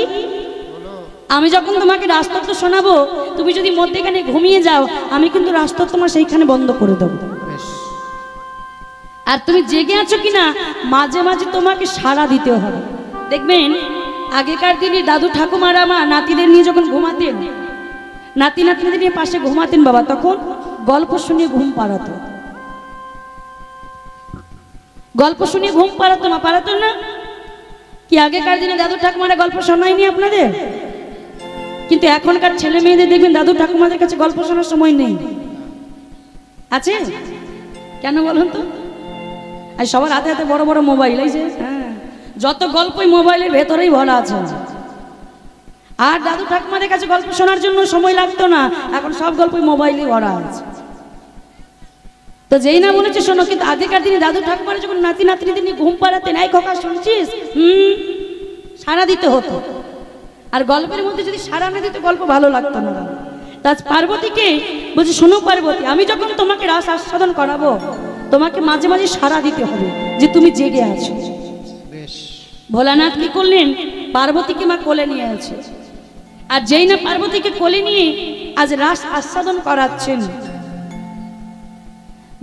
আমি যখন তোমাকে রাজতত্ত্ব শোনাবো, তুমি যদি মধ্যেখানে ঘুমিয়ে যাও, আমি কিন্তু রাজতত্ত্ব তোমার সেইখানে বন্ধ করে দেবো। আর তুমি জেগে আছো কিনা, মাঝে মাঝে তোমাকে সাড়া দিতে হবে। দেখবেন আগেকার দিনে দাদু ঠাকুমারা মা নাতিদের নিয়ে যখন ঘুমাতেন, নাতি নাতনিদের নিয়ে পাশে ঘুমাতেন বাবা, তখন গল্প শুনিয়ে ঘুম পাড়াতো। গল্প শুনিয়ে ঘুম পাড়াতো না? পাড়াতো না? কি আগেকার দিনে দাদু ঠাকুমারা গল্প শোনায়নি আপনাদের? কিন্তু এখনকার ছেলে মেয়েদের দেখবেন দাদু ঠাকুমাদের কাছে গল্প শোনার সময় নেই। আছে? কেন বলুন তো? আর সবার হাতে হাতে বড় বড় মোবাইল, এই যে যত গল্পই মোবাইলের ভেতরেই ভরা আছে। আর দাদু ঠাকুমাদের কাছে গল্প শোনার জন্য সময় লাগতো না, এখন সব গল্পই মোবাইলে ভরা আছে। তো যেই না বলেছে শোনো, কিন্তু আগেকার দিনে দাদু ঠাকুমারা যখন নাতি নাতনিদের নিয়ে ঘুম পাড়াতেন, এই খোকা শুনছিস, সাড়া দিতে হতো। আর গল্পের মধ্যে যদি সাড়া না দিতে গল্প ভালো লাগতো না। তা পার্বতীকে বলছে, শোনো পার্বতী, আমি যখন তোমাকে রাস আস্বাদন করাবো, তোমাকে মাঝে মাঝে সাড়া দিতে হবে যে তুমি জেগে আছো। ভোলানাথ কি করলেন? পার্বতীকে মা কোলে নিয়ে আছে। আর যেই না পার্বতীকে কোলে নিয়ে আজ রাস আস্বাদন করাচ্ছেন,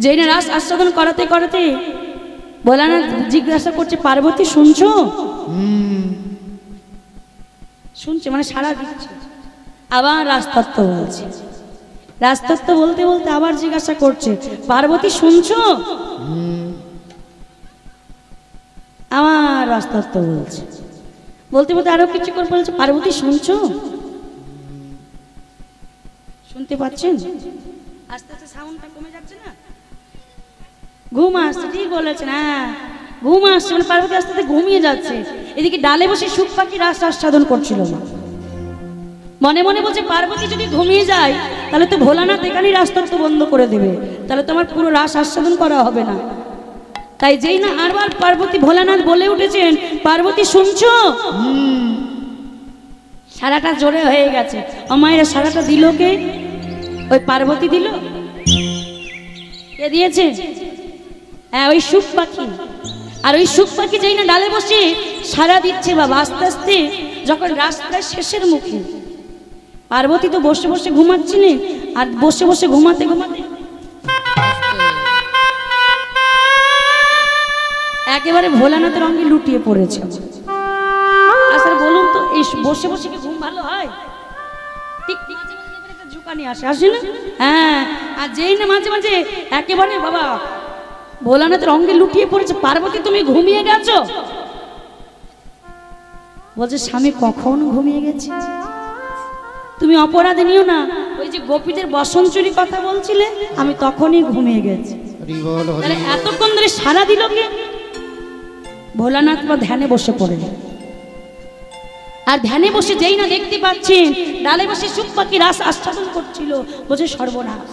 যেই না রাস আস্বাদন করাতে করাতে ভোলানাথ জিজ্ঞাসা করছে, পার্বতী শুনছো? শুনছে মানে সাড়া দিচ্ছে। আবার রাজতত্ত্ব বলছে, রাজতত্ত্ব বলতে বলতে আবার জিজ্ঞাসা করছে, পার্বতী শুনছো? আমার রাজতত্ত্ব বলছে, বলতে বলতে আরো কিছু করে বলছে, পার্বতী শুনছো? শুনতে পাচ্ছেন? আস্তে আস্তে সাউন্ডটা কমে যাচ্ছে না? ঘুম আসছে, ঠিক বলেছেন। হ্যাঁ, ঘুম আসছে, মানে পার্বতী আস্তে আস্তে ঘুমিয়ে যাচ্ছে। এদিকে ডালে বসে সুখ পাখি রাস আস্বাদন করছিল না। মনে মনে বলছে পার্বতী যদি ঘুমিয়ে যায় তাহলে তো ভোলানাথ এখানেই রাস্তা তো বন্ধ করে দেবে, তাহলে তো আমার পুরো রাস আস্বাদন করা হবে না। তাই যেই না আরবার পার্বতী ভোলানাথ বলে উঠেছেন, পার্বতী শুনছো? সারাটা জোরে হয়ে গেছে। আমায়েরা সারাটা দিল কে? ওই পার্বতী দিল। কে দিয়েছে? হ্যাঁ, ওই সুখ পাখি। আর ওই সুখ পাখি যেই না ডালে বসে সারা দিচ্ছে বাবা, আস্তে আস্তে যখন রাস্তায় শেষের মুখে, পার্বতী তো বসে বসে ঘুমাচ্ছিলেন, আর বসে বসে ঘুমাতে ঘুমাতে একেবারে ভোলানাথের অঙ্গে লুটিয়ে পড়েছে। আসলে বলুন তো, এই বসে বসে কি ঘুম ভালো হয়? ঠিক মাঝে মাঝে একটা ঝুঁকানি আসে না? হ্যাঁ, আর যেই না মাঝে মাঝে একেবারে বাবা ভোলানাথের অঙ্গে লুটিয়ে পড়েছে, পার্বতী তুমি ঘুমিয়ে গেছো? বলছে স্বামী কখন ঘুমিয়ে গেছে? তুমি অপরাধ নিও না, ওই যে গোপীদের বসনচুরি কথা বলছিলে, আমি তখনই ঘুমিয়ে গেছি। তাহলে এতক্ষণ ধরে সারা দিল কে? ভোলানাথ বা ধ্যানে বসে পড়ে। আর ধ্যানে বসে যেই না দেখতে পাচ্ছেন ডালে বসে সুখ পাখি রাস আস্বাদন করছিল, বলছে সর্বনাশ,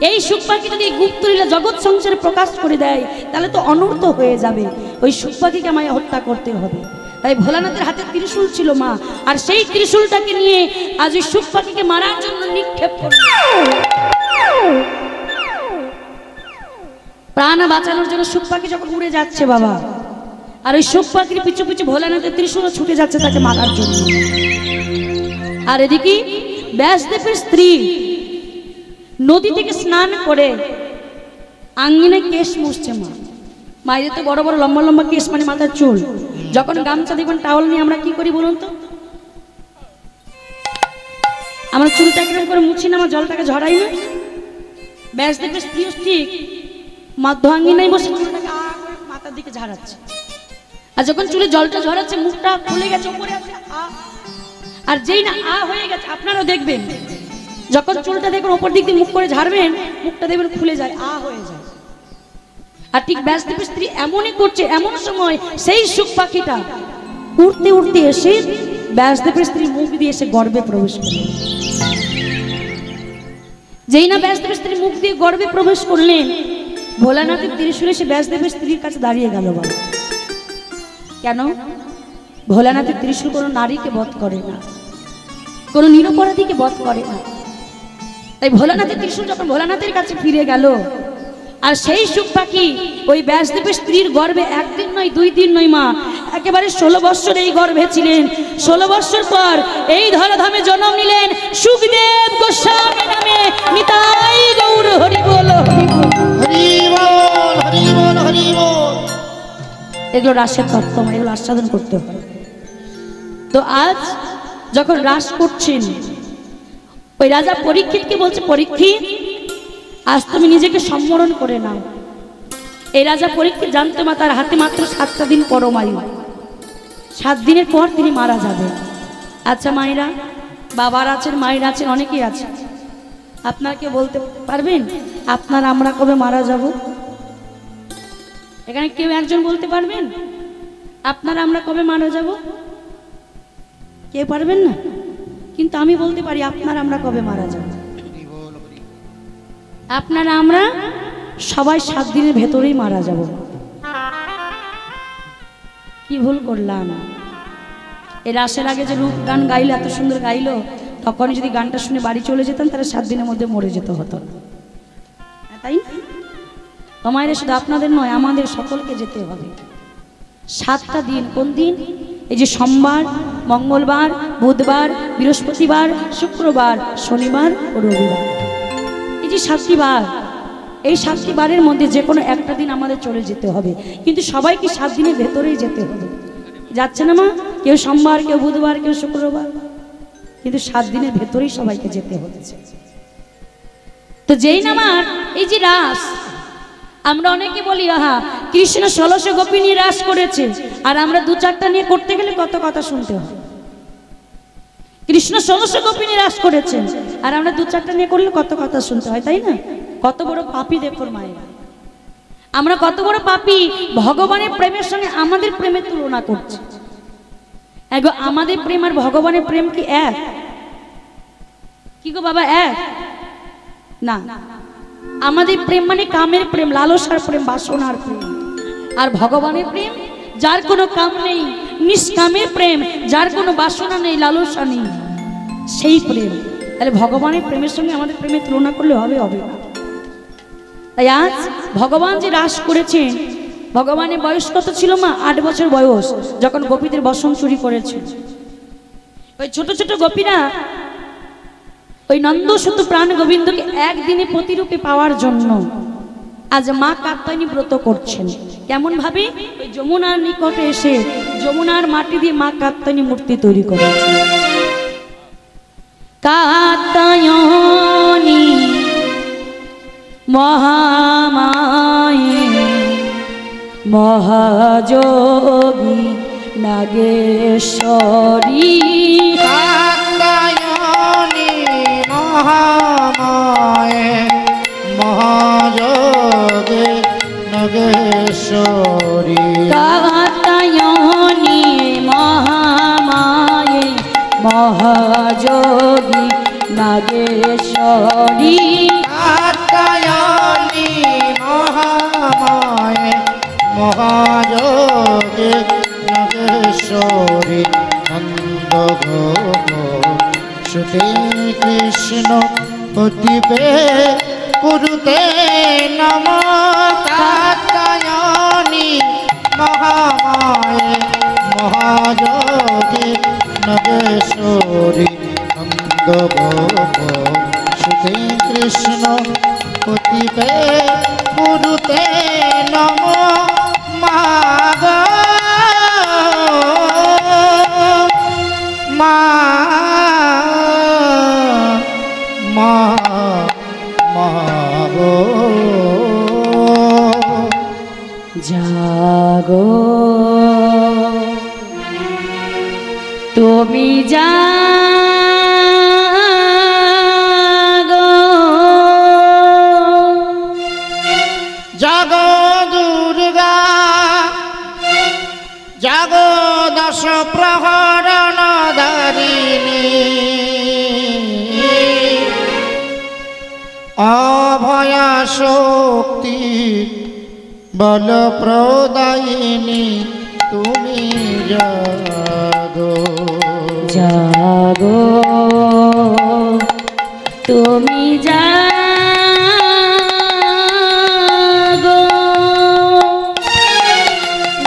এই সুখ পাখি যদি গুপ্ত লীলা জগৎ সংসারে প্রকাশ করে দেয় তাহলে তো অনর্থ হয়ে যাবে, ওই সুখ পাখিকে আমায় হত্যা করতে হবে। তাই ভোলানাথের হাতে ত্রিশূল ছিল মা, আর সেই ত্রিশূলটাকে নিয়ে আজ ওই সুখ পাখিকে মারার জন্য নিক্ষেপ করল। প্রাণ বাঁচানোর জন্য সুখ পাখি যখন উড়ে যাচ্ছে বাবা, আর ওই সুখ পাখির পিছু পিছু ভোলানাথের ত্রিশূলও ছুটে যাচ্ছে তাকে মারার জন্য। আর এদিকে ব্যাসদেবের স্ত্রী নদী থেকে স্নান করে আঙ্গিনে কেশ মুছছে মা। মায়ের তো বড় বড় লম্বা লম্বা কেশ, মানে মাথার চুল। যখন গামছা দেখবেন টাওয়াল নিয়ে আমরা কি করি বলুন তো? আমরা চুলটাকে করে মুছি না, আমার জলটাকে ঝরাই না। ব্যাসদেবের স্ত্রী ঠিক মধ্য আঙ্গিনায় বসে চুলটাকে মাথার দিকে ঝাড়াচ্ছে। আর যখন চুলে জলটা ঝরাচ্ছে, মুখটা খুলে গেছে উপরে, আর যেই না আ হয়ে গেছে, আপনারাও দেখবেন যখন চুলটা দেখবেন উপর দিক দিয়ে মুখ করে ঝাড়বেন, মুখটা দেখবেন খুলে যায়, আ হয়ে যায়। আর ঠিক ব্যাসদেবের স্ত্রী এমনই করছে। এমন সময় সেই সুখ পাখিটা উড়তে উড়তে এসে ব্যাসদেবের স্ত্রী মুখ দিয়ে এসে গর্ভে প্রবেশ করল। যেই না ব্যাসদেবের স্ত্রী মুখ দিয়ে গর্ভে প্রবেশ করলেন, ভোলানাথের ত্রিশূল এসে ব্যাসদেবের স্ত্রীর কাছে দাঁড়িয়ে গেল। বল কেন? ভোলানাথের ত্রিশূল কোনো নারীকে বধ করে না, কোনো নিরপরাধীকে বধ করে না। তাই ভোলানাথের ত্রিশূল যখন ভোলানাথের কাছে ফিরে গেল, আর সেই সুখ পাখি ওই ব্যাসদেবের স্ত্রীর গর্ভে একদিন নয়, 2 দিন নয় মা, একেবারে 16 বৎসর এই গর্ভে ছিলেন। 16 বৎসর পর এই ধরাধামে জন্ম নিলেন সুখদেব গোস্বামী নামে। নিতাই গৌর হরি বল, হরি বল, হরি বল, হরি বল। এগুলো রাসের তত্ত্ব, এগুলো আস্বাদন করতে হয়। তো আজ যখন রাস করছেন, ওই রাজা পরীক্ষিতকে বলছে, পরীক্ষিত আজ তুমি নিজেকে সম্বরণ করে নাও। এই রাজা পরীক্ষিত জানতো মা তার হাতে মাত্র 7টা দিন পরমায়ু, 7 দিনের পর তিনি মারা যাবে। আচ্ছা মায়েরা, বাবার আছেন, মায়ের আছেন, অনেকেই আছে, আপনারা কেউ বলতে পারবেন আপনারা আমরা কবে মারা যাব? এখানে কেউ একজন বলতে পারবেন আপনারা আমরা কবে মারা যাব? কেউ পারবেন না, কিন্তু আমি বলতে পারি আপনারা আমরা কবে মারা যাব। আপনারা আমরা সবাই 7 দিনের ভেতরেই মারা যাব। কি ভুল করলাম? এই রাসের আগে যে রূপ গান গাইলো, এত সুন্দর গাইলো, তখন যদি গানটা শুনে বাড়ি চলে যেতাম তাহলে 7 দিনের মধ্যে মরে যেতে হতো, তাই তোমার শুধু আপনাদের নয়, আমাদের সকলকে যেতে হবে। 7টা দিন। কোন দিন? এই যে সোমবার, মঙ্গলবার, বুধবার, বৃহস্পতিবার, শুক্রবার, শনিবার ও রবিবার, এই যে 7টি বার, এই 7টি বারের মধ্যে যে কোনো একটা দিন আমাদের চলে যেতে হবে। কিন্তু সবাইকে 7 দিনের ভেতরেই যেতে হবে। যাচ্ছে না মা? কেউ সোমবার, কেউ বুধবার, কেউ শুক্রবার, কিন্তু 7 দিনের ভেতরেই সবাইকে যেতে হচ্ছে। তো যেই না আমার এই যে রাস, আমরা অনেকে বলি আহা কৃষ্ণ 1600 গোপী নিয়ে রাস করেছে, আর আমরা 2-4টা নিয়ে করতে গেলে কত কথা শুনতে হয়। কৃষ্ণ 1600 গোপী নিয়ে রাস করেছেন, আর আমরা 2-4টা নিয়ে করলে কত কথা শুনতে হয়, তাই না? কত বড় পাপী দেখুন মায়েরা, আমরা কত বড় পাপী। ভগবানের প্রেমের সঙ্গে আমাদের প্রেমের তুলনা করছি। এগো আমাদের প্রেম আর ভগবানের প্রেম কি এক? কি গো বাবা, এক না। আমাদের প্রেম মানে কামের প্রেম, লালসার প্রেম, বাসনার প্রেম। আর ভগবানের প্রেম যার কোনো কাম নেই, নিষ্কামের প্রেম, যার কোনো বাসনা নেই, লালসা নেই, সেই প্রেম। তাহলে ভগবানের প্রেমের সঙ্গে আমাদের প্রেমের তুলনা করলে হবে না। তাই আজ ভগবান যে রাস করেছেন, ভগবানের বয়স কত ছিল মা? 8 বছর বয়স, যখন গোপীদের বসন চুরি করেছে। ওই ছোট ছোট গোপীরা ওই নন্দসুত প্রাণ গোবিন্দকে একদিনে প্রতিরূপে পাওয়ার জন্য আজ মা কাত্যায়নী ব্রত করছেন। কেমন ভাবে? ওই যমুনার নিকটে এসে যমুনার মাটি দিয়ে মা কাত্যায়নী মূর্তি তৈরি করেছে। কাত্যায়নী মহামায়ে মহাযোগী নাগেশ্বরী। কাত্যায়নী মহামায়ে মহাযোগে নাগেশ্বরী। কাত্যায়নী মহামায়ে মহাযোগী নাগেশ্বরী। কাত্যায়নী মহামায়ে মহাযোগে নাগেশ্বরী। নন্দ গোপ সুতে কৃষ্ণ পতিপে কুরুতে নম। কাত্যায়নী মহামায়ে মহাযোগে নাগেশ্বরী। নন্দ গোপ সুতে কৃষ্ণ পতিপে কুরুতে নম। মাগ মা মা মাগো জাগো তুমি জাগো। জাগো দুর্গা জাগো দশ প্রহরণ ধারিণী। অভয়া শক্তি বল প্রদায়িনী তুমি জাগো। জাগো তুমি জাগো।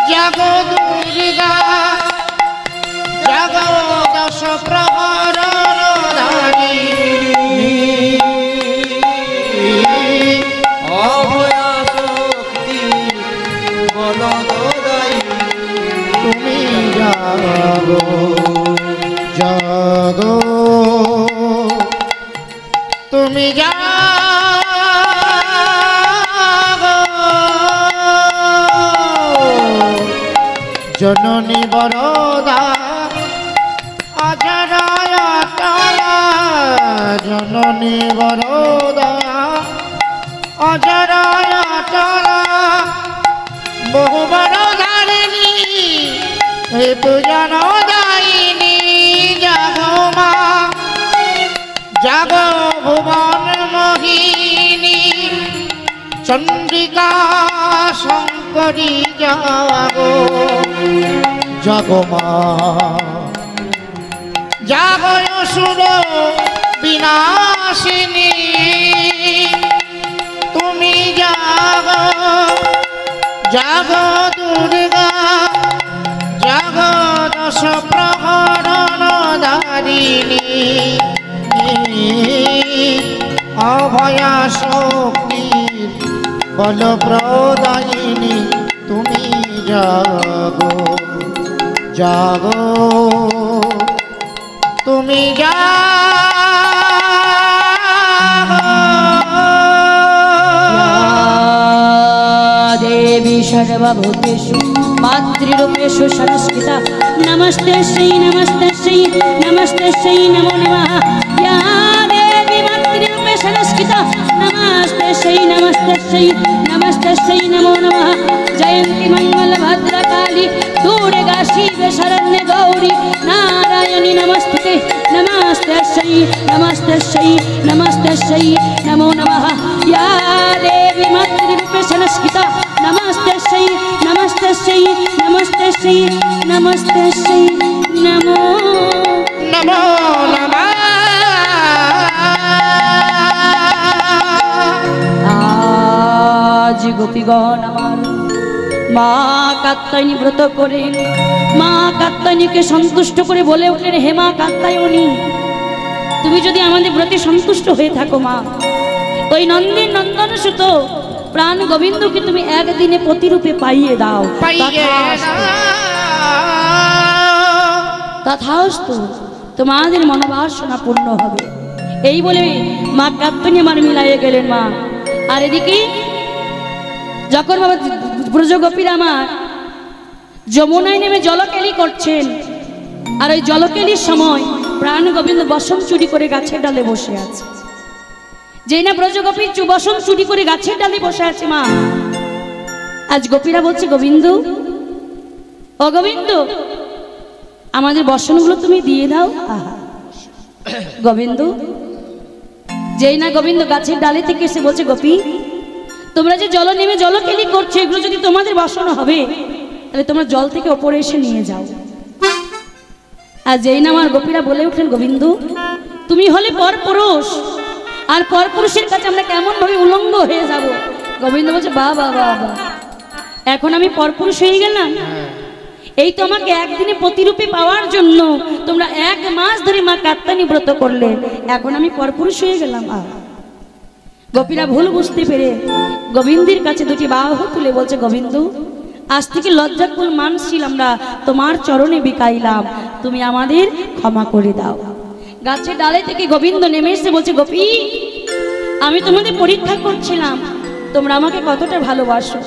জাগো দুর্গা জাগো দশ প্রহরণ ধারিণী। অভয়া শক্তি বলদায়িনী তুমি জাগো জাগো তুমি জাগো। জননী বরদা অজরায় অটলা। জননী বরদা অজরায় অটলা। বহু বরদারিণী ঋতুজন দায়িনী। জাগো মা জাগো ভুবন মোহিনী। চন্দ্রিকা শঙ্করী জাগো জাগো মা। জাগো অসুর বিনাশিনী তুমি জাগো। জাগো দুর্গা জাগো দশ প্রহরণ ধারিণী। অভয়া শক্তির বল প্রদায়িনী তুমি জাগো জাগো তুমি देवी सर्वभूतेषु मातृरूपेषु संस्कृता नमस्ते श्री नमो नमः। या देवी मातृरूपे संस्कृता नमस्ते श्री नमो नमः। जयंती मंगल भद्रकाली दुर्गा शिवे शरण्ये गौरी नारायणी नमस्ते नमस्ते नमस्ते नमो नमः या देवी मातृरूपे संस्कृता नमस्ते नमस्ते नमो नमो नमः। आज गोपीगण আমার মা কাত্যায়নী ব্রত করে মা কাত্যায়নীকে সন্তুষ্ট করে বলে উঠলেন, হে মা কাত্যায়নী, তুমি যদি আমাদের ব্রতে সন্তুষ্ট হয়ে থাকো মা, ওই নন্দিন নন্দন সুত প্রাণ গোবিন্দকে তুমি একদিনে প্রতিরূপে পাইয়ে দাও। তথাস্তু, তোমাদের মনোবাসনা পূর্ণ হবে। এই বলে মা কাত্যায়নী আমার মিলাইয়ে গেলেন মা। আর এদিকে যখন বাবা ব্রজগোপীরা আমার যমুনায় নেমে জলকেলি করছেন, আর ওই জলকেলির সময় প্রাণ গোবিন্দ বসন চুরি করে গাছের ডালে বসে আছে। যেই না ব্রজগোপীর বসন চুরি করে গাছের ডালে বসে আছে মা, আজ গোপীরা বলছে, গোবিন্দ, ও গোবিন্দ, আমাদের বসনগুলো তুমি দিয়ে দাও। আহা গোবিন্দ, যেই না গোবিন্দ গাছের ডালে থেকে এসে বলছে, গোপী, তোমরা যে জল নেমে জলকেলি করছো, এগুলো যদি তোমাদের বাসন হবে তাহলে তোমরা জল থেকে ওপরে এসে নিয়ে যাও। আর যেই না আমার গোপীরা বলে উঠলেন, গোবিন্দ, তুমি হলে পরপুরুষ, আর পরপুরুষের কাছে আমরা কেমন ভাবে উলঙ্গ হয়ে যাব। গোবিন্দ বলছে, বাবা বাবা, এখন আমি পরপুরুষ হয়ে গেলাম? এই তো আমাকে একদিনে প্রতিরূপে পাওয়ার জন্য তোমরা 1 মাস ধরে মা কাত্যায়নী ব্রত করলে, এখন আমি পরপুরুষ হয়ে গেলাম? গোপীরা ভুল বুঝতে পেরে গোবিন্দের কাছে দুটি বাহু তুলে বলছে, গোবিন্দ, আজ থেকে লজ্জাকুল মানশীল আমরা তোমার চরণে বিকাইলাম, তুমি আমাদের ক্ষমা করে দাও। গাছের ডালে থেকে গোবিন্দ নেমে এসে বলছে, গোপী, আমি তোমাদের পরীক্ষা করছিলাম তোমরা আমাকে কতটা ভালোবাসো।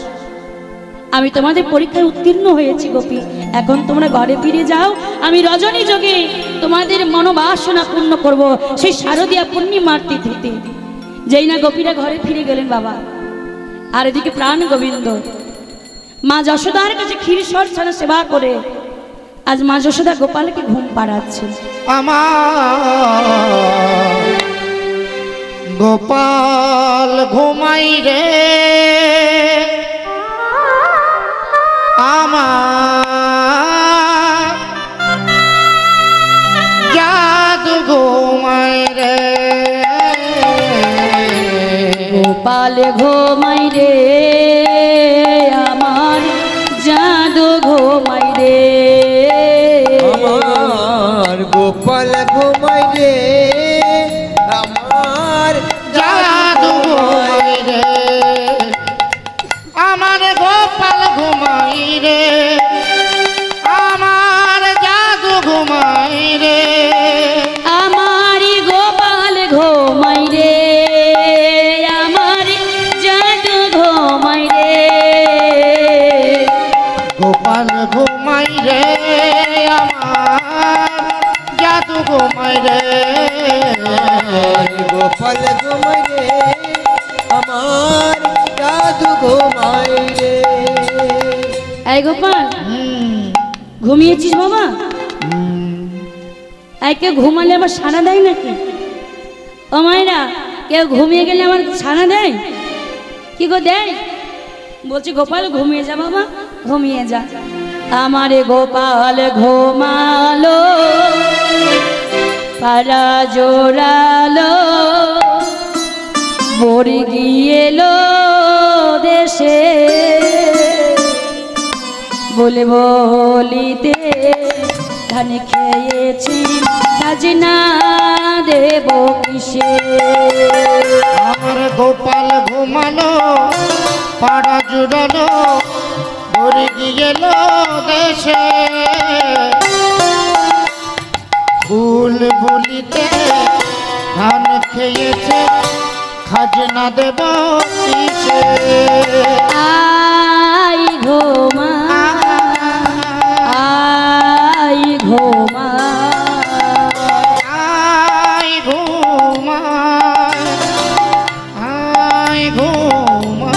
আমি তোমাদের পরীক্ষায় উত্তীর্ণ হয়েছি গোপী, এখন তোমরা ঘরে ফিরে যাও। আমি রজনী যোগে তোমাদের মনোবাসনা পূর্ণ করব, সেই শারদীয়া পূর্ণিমার তিথিতে। যেই না গোপীরা ঘরে ফিরে গেলেন বাবা, আর এদিকে প্রাণ গোবিন্দ মা যশোদার কাছে ক্ষীরসর ছানা সেবা করে আজ মা যশোদা গোপালকে ঘুম পাড়াচ্ছে। আমার গোপাল ঘুমাই রে, আমার জাদু ঘুমাই রে, গোপাল ঘুমাই রে, আমার জাদু ঘুমাই রে, আমার গোপাল ঘুমাই রে, আমার জাদু ঘুমাই রে, আমার গোপাল ঘুমাই রে, আমার জাদু ঘুমাই রে, আমার গোপাল ঘুমাই রে, আমার জাদু ঘুমাই রে, গোপাল ঘুমাই রে, আমার জাদু ঘুমাই রে, গোপাল ঘুমাই রে, আমার জাদু ঘুমাই রে। এই গোপাল, ঘুমিয়েছিস বাবা? কেউ ঘুমালে আবার সাড়া দেয় নাকি? ও মায়েরা, কেউ ঘুমিয়ে গেলে আমার সাড়া দেয়? কি গো দেয়? বলছি গোপাল ঘুমিয়ে যা বাবা, ঘুমিয়ে যা। আমারে গোপাল ঘুমালো, পাড়া জোড়ালো, বড়ি গিয়েলো দেশে, বলে বলিতে ধান খেয়েছি, খাজনা দেব কিসে। আমার গোপাল ঘুমানো, পাড়া জুড়ানো, ঘুরে গেল দেশে, ফুল বলিতে ধান খেয়েছে, খাজনা দেব কিসে। আই ঘুমা, আই ঘুমা, আই ঘুমা, আই ঘুমা,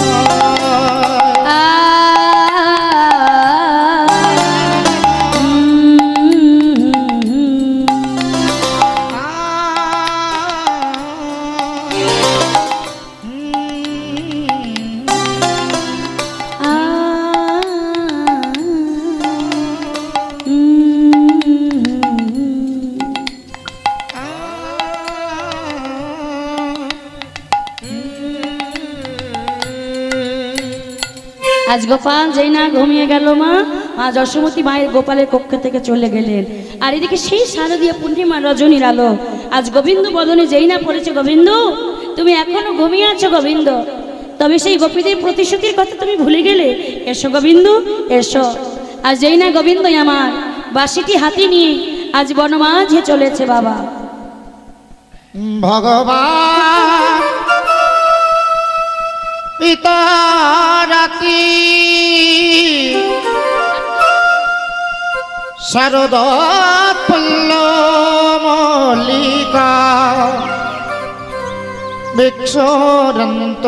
আজ গোপাল যেই না ঘুমিয়ে গেল মা, মা যশোমতী মায়ের গোপালের কক্ষ থেকে চলে গেলেন। আর এদিকে সেই শারদীয় পূর্ণিমা রজনীর আলো আজ গোবিন্দ বদনে যেই না পড়েছে, গোবিন্দ তুমি এখনো ঘুমিয়ে আছো গোবিন্দ, তবে সেই গোপীদের প্রতিশ্রুতির কথা তুমি ভুলে গেলে? এসো গোবিন্দ এসো। আর যেই না গোবিন্দ আমার বাঁশিটি হাতে নিয়ে আজ বনমাঝে চলেছে বাবা। ভগবান পিতা রাতি শারদ ফুল্ল মল্লিকা বিক্ষরন্ত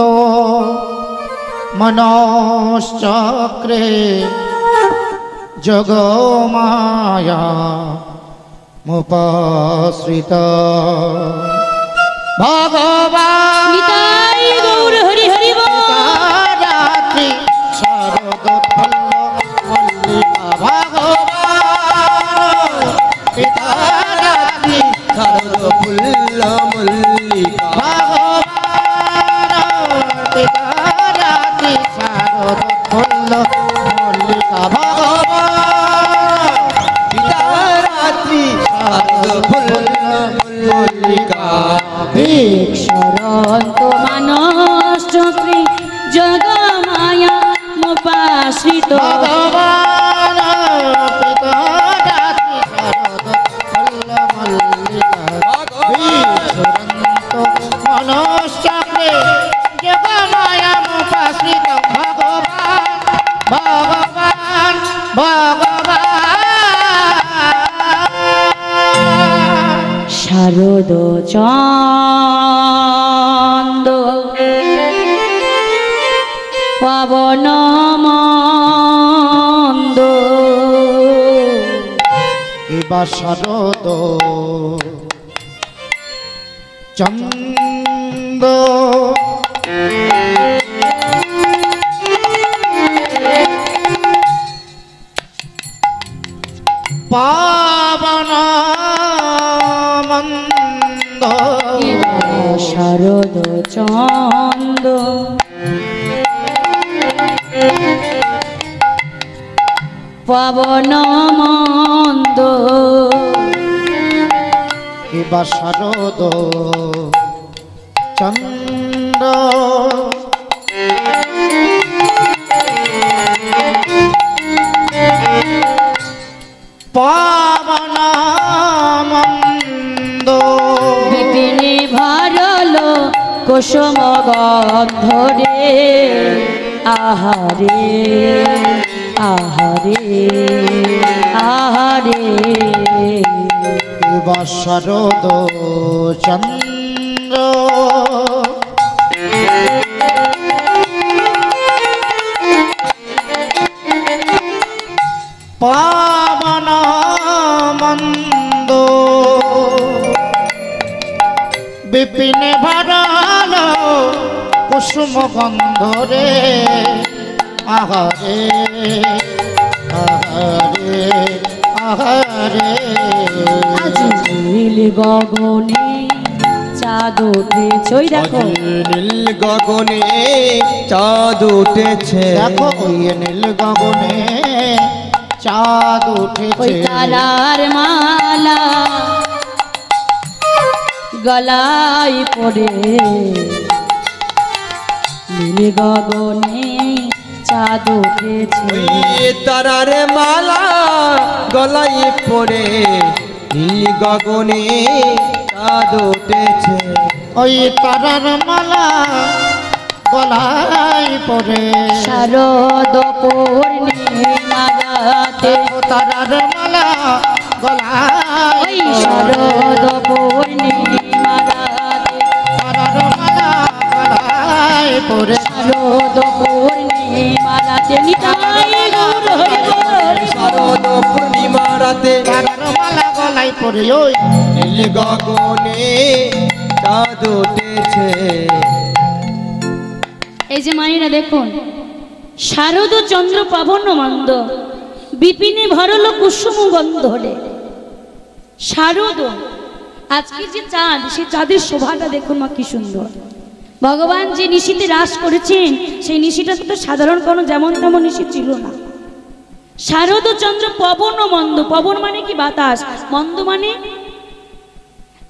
মনশ্চক্রে জগমায়া মুপাশ্রিত ভগবান নিতাই গৌর হরি হরি বল। রাত্রি শারদ ফুল্ল মল্লিকা ভগবান পিতা রাত্রি শারদ ফুল্ল মল্লিকা ভগবান পিতা রাত্রি শারদ ফুল্ল মল্লিকা ভগবান পিতা রাত্রি শারদ ফুল্ল মল্লিকা বিক্ষরন্ত মানশ্চক্রে জগমায়া মুপাশ্রিত ভগবান পিতা রাত্রি শারদ ফুল্ল মল্লিকা বিক্ষরন্ত মনশ্চক্রে জগমায়া মুপাশ্রিত ভগবান ভগবান ভগবান শারদ চন্দ পাবন মন্দ এবা শারদ চন্দ পাবন মন্দ শারদ চন্দ পাবন মন্দ এবা শারদ চন্দ্র পাবন মন্দ বিপিনে ভারলো কুসুম গন্ধরে আহারে আহারে আহারে এবা শারদ চন্দ্র পাবন মন্দ বিপিনে ভরাল কুসুম গন্ধরে আহারে আহারে আহারে আজ নীল গগনে চাঁদ উঠেছে, ওই দেখো নীল গগনে চাঁদ উঠেছে দেখো ইয়ে নীল গগনে চাঁদ ওই উঠেছে তারার মালা গলায় পড়ে নীল গগনে চাঁদ উঠেছে ওই তারার মালা গলায় পড়ে নীল গগনে চাঁদ উঠেছে ওই তারার মালা গলায় পড়ে শারদ পূর্ণিমা রাতে দেখো তারার মালা গলায় ওই শারদ পূর্ণিমা রাতে তারার মালা গলায় পড়ে শারদ পূর্ণিমা রাতে নিতাই গৌর হরি বল। শারদ পূর্ণিমা রাতে তারার মালা গলায় পড়ে ওই নীল গগনে চাঁদ উঠেছে এই যে মায়েরা দেখুন, শারদ চন্দ্র পাবন মন্দ বিপিনে ভরল কুসুম গন্ধরে। শারদ আজকে যে চাঁদ, সে চাঁদের শোভাটা দেখুন মা কি সুন্দর। ভগবান যে নিশিতে রাস করেছেন সেই নিশিটা তো সাধারণ কোনো যেমন তেমন নিশি ছিল না। শারদ চন্দ্র পবন ও মন্দ, পবন মানে কি বাতাস, মন্দ মানে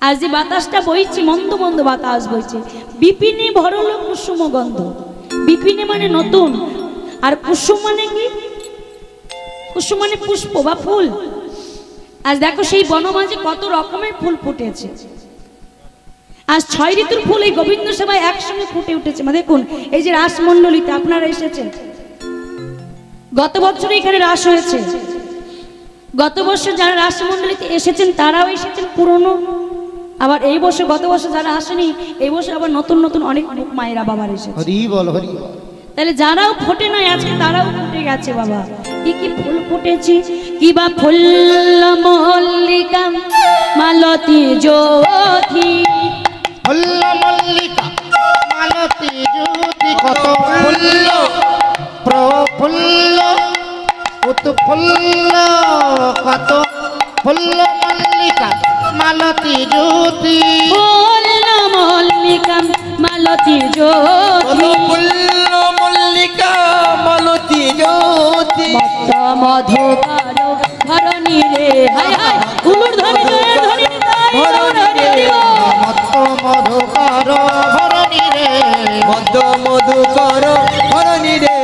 আজ যে বাতাসটা বইছে মন্দ মন্দ বাতাস বইছে। বিপিনে ভরল কুসুম গন্ধ, বিপিনে মানে নতুন, আর কুসুম মানে কি, কুসুম মানে পুষ্প বা ফুল। আজ দেখো সেই বনমাঝে কত রকমের ফুল ফুটেছে। আজ 6 ঋতুর ফুল এই গোবিন্দ সভায় একসঙ্গে ফুটে উঠেছে। মানে দেখুন এই যে রাসমণ্ডলীতে আপনারা এসেছেন, গত বছর এখানে রাস হয়েছে, গত বছর যারা রাসমণ্ডলীতে এসেছেন তারাও এসেছেন পুরনো, আবার এই বছর গত বছর যারা আসেনি এই বছর আবার নতুন নতুন অনেক মায়েরা বাবার এসেছে। হরি বল হরি বল। তাহলে যারাও ফোটে নাই আজকে তারাও ফুটে গেছে বাবা। কি কি ফুল ফুটেছে, কি বা ফুল মল্লিকা মালতী জ্যোতি, ফুল মল্লিকা মালতী জ্যোতি, কত ফুল্ল প্রফুল্ল উৎফুল্ল, কত ফুল্ল মল্লিকা মালতী জ্যোতি, ফুল মল্লিকা মালতী জ্যোতি, ফুল্ল মল্লিকা মালতী জ্যোতি, মত্ত মধুকর ধরণী রে, হায় হায় উলুর ধরে ধরে ধরে মত্ত মধুকর ভরণী রে, মদ মধুকর ধরণী রে,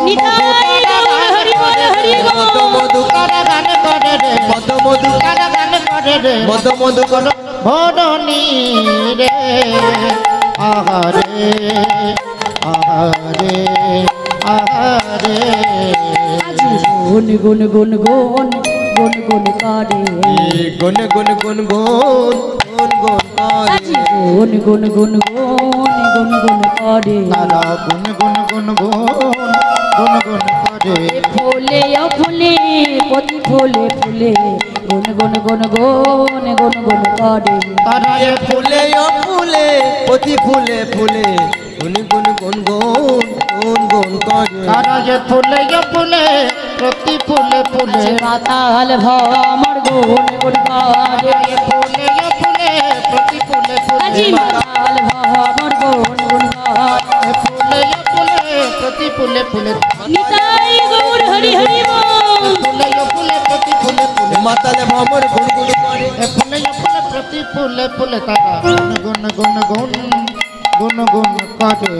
নিতাই গৌর হরি বল হরি মদ বল। মধুকর গান করে রে, মদ মধুকর গান করে রে, মদ মধুকর ভরণী রে, আহারে আহারে আহারে। আজি গুন গুন গুন গুন গুন গুন করে, গুন গুন গুন গুন গুন গুন করে, আজি গুন গুন গুন গুন গুন গুন করে, তারা গুন গুন গুন গুন গুন গুন করে, ফুলে ও ফুলে প্রতি ফুলে ফুলে গুন গুন গুন গুন গুন গুন করে, তারা এ ফুলে ও ফুলে প্রতি ফুলে ফুলে গুন গুন গুন গুন গুন গুন করে, তারা যে ফুলে ফুলে প্রতি ফুলে ফুলে, যে মাতাল ভ্রমর গুন গুন করে, ফুলে ফুলে প্রতি ফুলে আজি ফুলে, মাতাল ভ্রমর গুন গুন করে, ফুলে ফুলে প্রতি ফুলে ফুলে, নিতাই গৌর হরি হরি বল। ফুলে ফুলে প্রতি ফুলে ফুলে, মাতালে ভ্রমর গুন গুন করে, ফুলে ফুলে প্রতি ফুলে ফুলে, তারা গুন গুন গুন গুন গুন গুন করে।